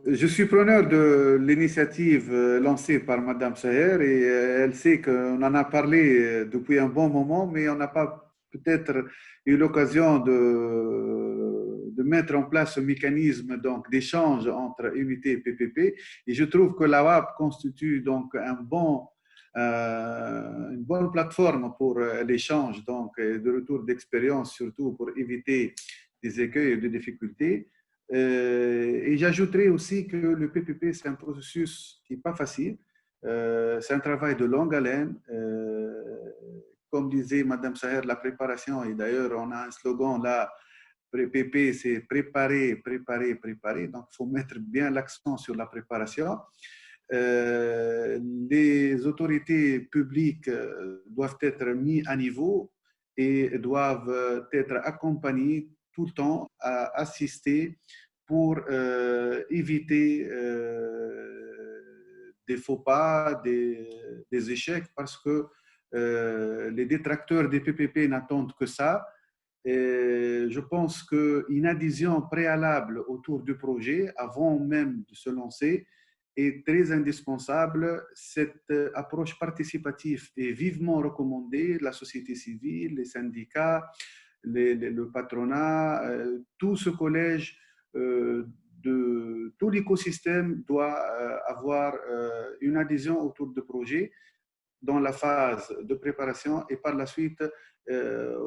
Je suis preneur de l'initiative lancée par Madame Saher et elle sait qu'on en a parlé depuis un bon moment, mais on n'a pas peut-être eu l'occasion de mettre en place ce mécanisme donc d'échange entre unités et PPP. Et je trouve que la WAP constitue donc une bonne plateforme pour l'échange donc de retour d'expérience, surtout pour éviter des écueils et des difficultés. Et j'ajouterai aussi que le PPP, c'est un processus qui n'est pas facile. C'est un travail de longue haleine. Comme disait Madame Saher, la préparation, et d'ailleurs, on a un slogan là, PPP, c'est préparer, préparer, préparer. Donc, il faut mettre bien l'accent sur la préparation. Les autorités publiques doivent être mises à niveau et doivent être accompagnées tout le temps, à assister pour éviter des faux pas, des échecs, parce que les détracteurs des PPP n'attendent que ça. Et je pense qu'une adhésion préalable autour du projet, avant même de se lancer, est très indispensable. Cette approche participative est vivement recommandée. La société civile, les syndicats, le patronat, tout ce collège de tout l'écosystème doit avoir une adhésion autour du projet dans la phase de préparation et par la suite,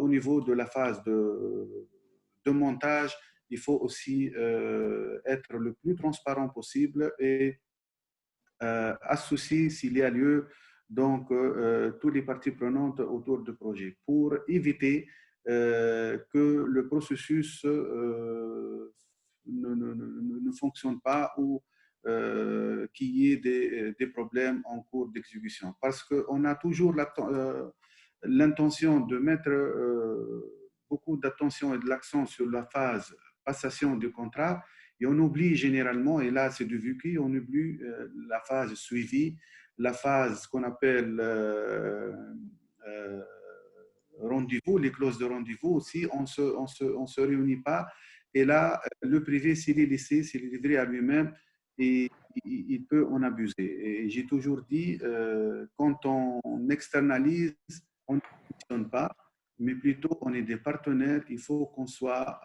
au niveau de la phase de montage, il faut aussi être le plus transparent possible et associer, s'il y a lieu, donc toutes les parties prenantes autour du projet pour éviter que le processus ne fonctionne pas ou qu'il y ait des problèmes en cours d'exécution. Parce qu'on a toujours l'intention de mettre beaucoup d'attention et de l'accent sur la phase passation du contrat, et on oublie généralement, et là c'est du vécu, on oublie la phase suivie, la phase qu'on appelle rendez-vous, les clauses de rendez-vous aussi, on se réunit pas. Et là, le privé, s'il est laissé, s'il est livré à lui-même, et il peut en abuser. Et j'ai toujours dit, quand on externalise, on ne fonctionne pas, mais plutôt on est des partenaires. Il faut qu'on s'assoie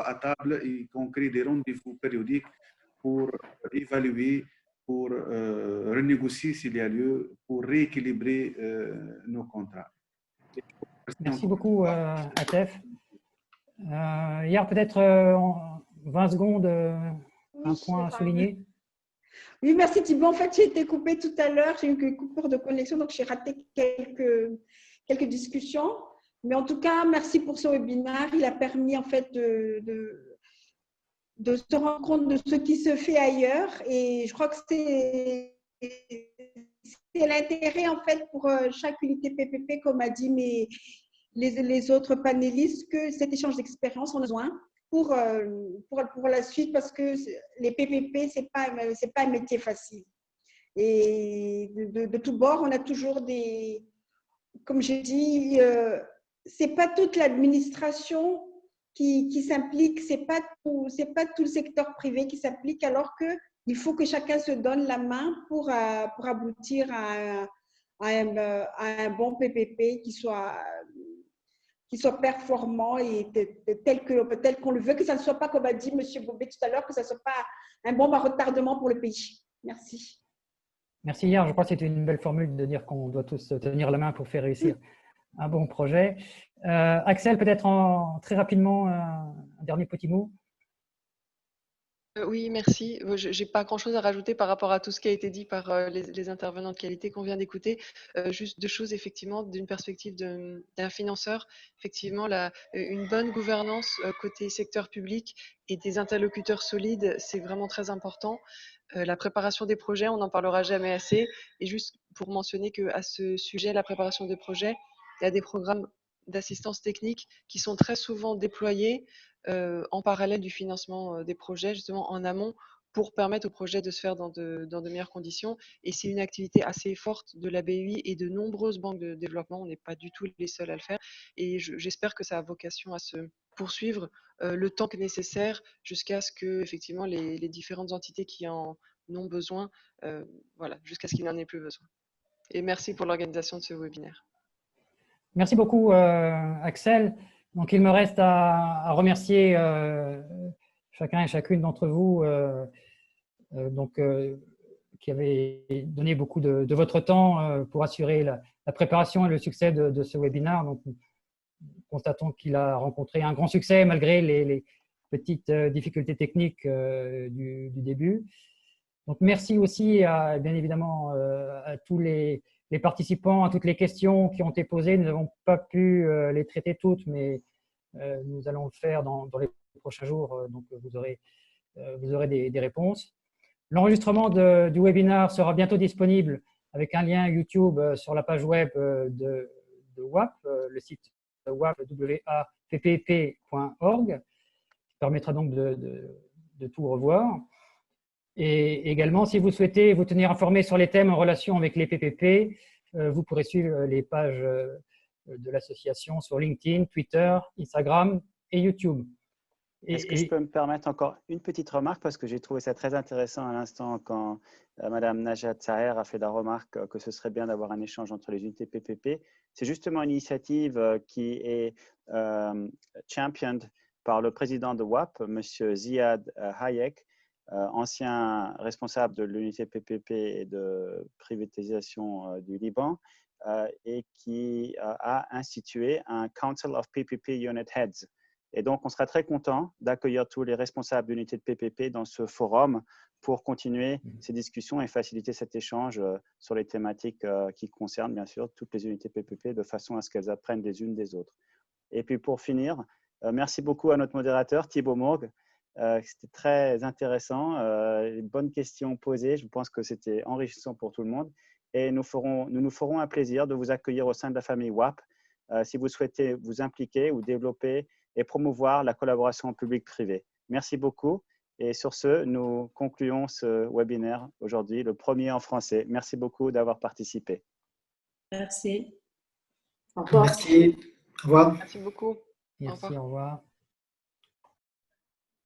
à table et qu'on crée des rendez-vous périodiques pour évaluer, pour renégocier s'il y a lieu, pour rééquilibrer nos contrats. Merci beaucoup, Atef. Hier, peut-être en 20 secondes, un point à souligner. Oui, merci Thibault. En fait, j'ai été coupée tout à l'heure. J'ai eu une coupure de connexion, donc j'ai raté quelques discussions. Mais en tout cas, merci pour ce webinaire. Il a permis en fait de se rendre compte de ce qui se fait ailleurs. Et je crois que c'est l'intérêt en fait pour chaque unité PPP, comme a dit les autres panélistes, que cet échange d'expérience, on a besoin pour la suite, parce que les PPP, ce n'est pas un métier facile. Et de tous bords, on a toujours des… Comme j'ai dit, ce n'est pas toute l'administration qui s'implique, ce n'est pas tout le secteur privé qui s'implique, alors qu'il faut que chacun se donne la main pour aboutir à un bon PPP qui soit performant et tel qu'on le veut, que ça ne soit pas, comme a dit M. Bobet tout à l'heure, que ça ne soit pas un bon retardement pour le pays. Merci. Merci Hier. Je crois que c'était une belle formule de dire qu'on doit tous tenir la main pour faire réussir un bon projet. Axel, peut-être très rapidement, un dernier petit mot. Oui, merci. Je n'ai pas grand-chose à rajouter par rapport à tout ce qui a été dit par les intervenants de qualité qu'on vient d'écouter. Juste deux choses, effectivement, d'une perspective d'un financeur. Effectivement, une bonne gouvernance côté secteur public et des interlocuteurs solides, c'est vraiment très important. La préparation des projets, on n'en parlera jamais assez. Et juste pour mentionner qu'à ce sujet, la préparation des projets, il y a des programmes d'assistance technique qui sont très souvent déployés en parallèle du financement des projets, justement en amont, pour permettre au projet de se faire dans de meilleures conditions. Et c'est une activité assez forte de la BUI et de nombreuses banques de développement. On n'est pas du tout les seuls à le faire. Et j'espère que ça a vocation à se poursuivre le temps nécessaire jusqu'à ce que, effectivement, les différentes entités qui en ont besoin, voilà, jusqu'à ce qu'il n'en ait plus besoin. Et merci pour l'organisation de ce webinaire. Merci beaucoup, Axel. Donc, il me reste à remercier chacun et chacune d'entre vous qui avez donné beaucoup de votre temps pour assurer la préparation et le succès de ce webinaire. Donc, nous constatons qu'il a rencontré un grand succès malgré les petites difficultés techniques du début. Donc, merci aussi, bien évidemment, à tous les participants, à toutes les questions qui ont été posées. Nous n'avons pas pu les traiter toutes, mais nous allons le faire dans les prochains jours. Donc, vous aurez des réponses. L'enregistrement du webinaire sera bientôt disponible avec un lien YouTube sur la page web de WAP, le site wapp.org, qui permettra donc de tout revoir. Et également, si vous souhaitez vous tenir informé sur les thèmes en relation avec les PPP, vous pourrez suivre les pages de l'association sur LinkedIn, Twitter, Instagram et YouTube. Est-ce que je peux me permettre encore une petite remarque parce que j'ai trouvé ça très intéressant à l'instant quand Madame Najat Saher a fait la remarque que ce serait bien d'avoir un échange entre les unités PPP. C'est justement une initiative qui est championed par le président de WAP, Monsieur Ziad Hayek, ancien responsable de l'unité PPP et de privatisation du Liban, et qui a institué un Council of PPP Unit Heads. Et donc, on sera très content d'accueillir tous les responsables d'unités de PPP dans ce forum pour continuer ces discussions et faciliter cet échange sur les thématiques qui concernent, bien sûr, toutes les unités PPP de façon à ce qu'elles apprennent les unes des autres. Et puis, pour finir, merci beaucoup à notre modérateur, Thibaut Mourgue. C'était très intéressant, bonnes questions posées. Je pense que c'était enrichissant pour tout le monde. Et nous nous ferons un plaisir de vous accueillir au sein de la famille WAP si vous souhaitez vous impliquer ou développer et promouvoir la collaboration publique-privée. Merci beaucoup. Et sur ce, nous concluons ce webinaire aujourd'hui, le premier en français. Merci beaucoup d'avoir participé. Merci. Au revoir. Merci. Au revoir. Merci beaucoup. Merci, au revoir.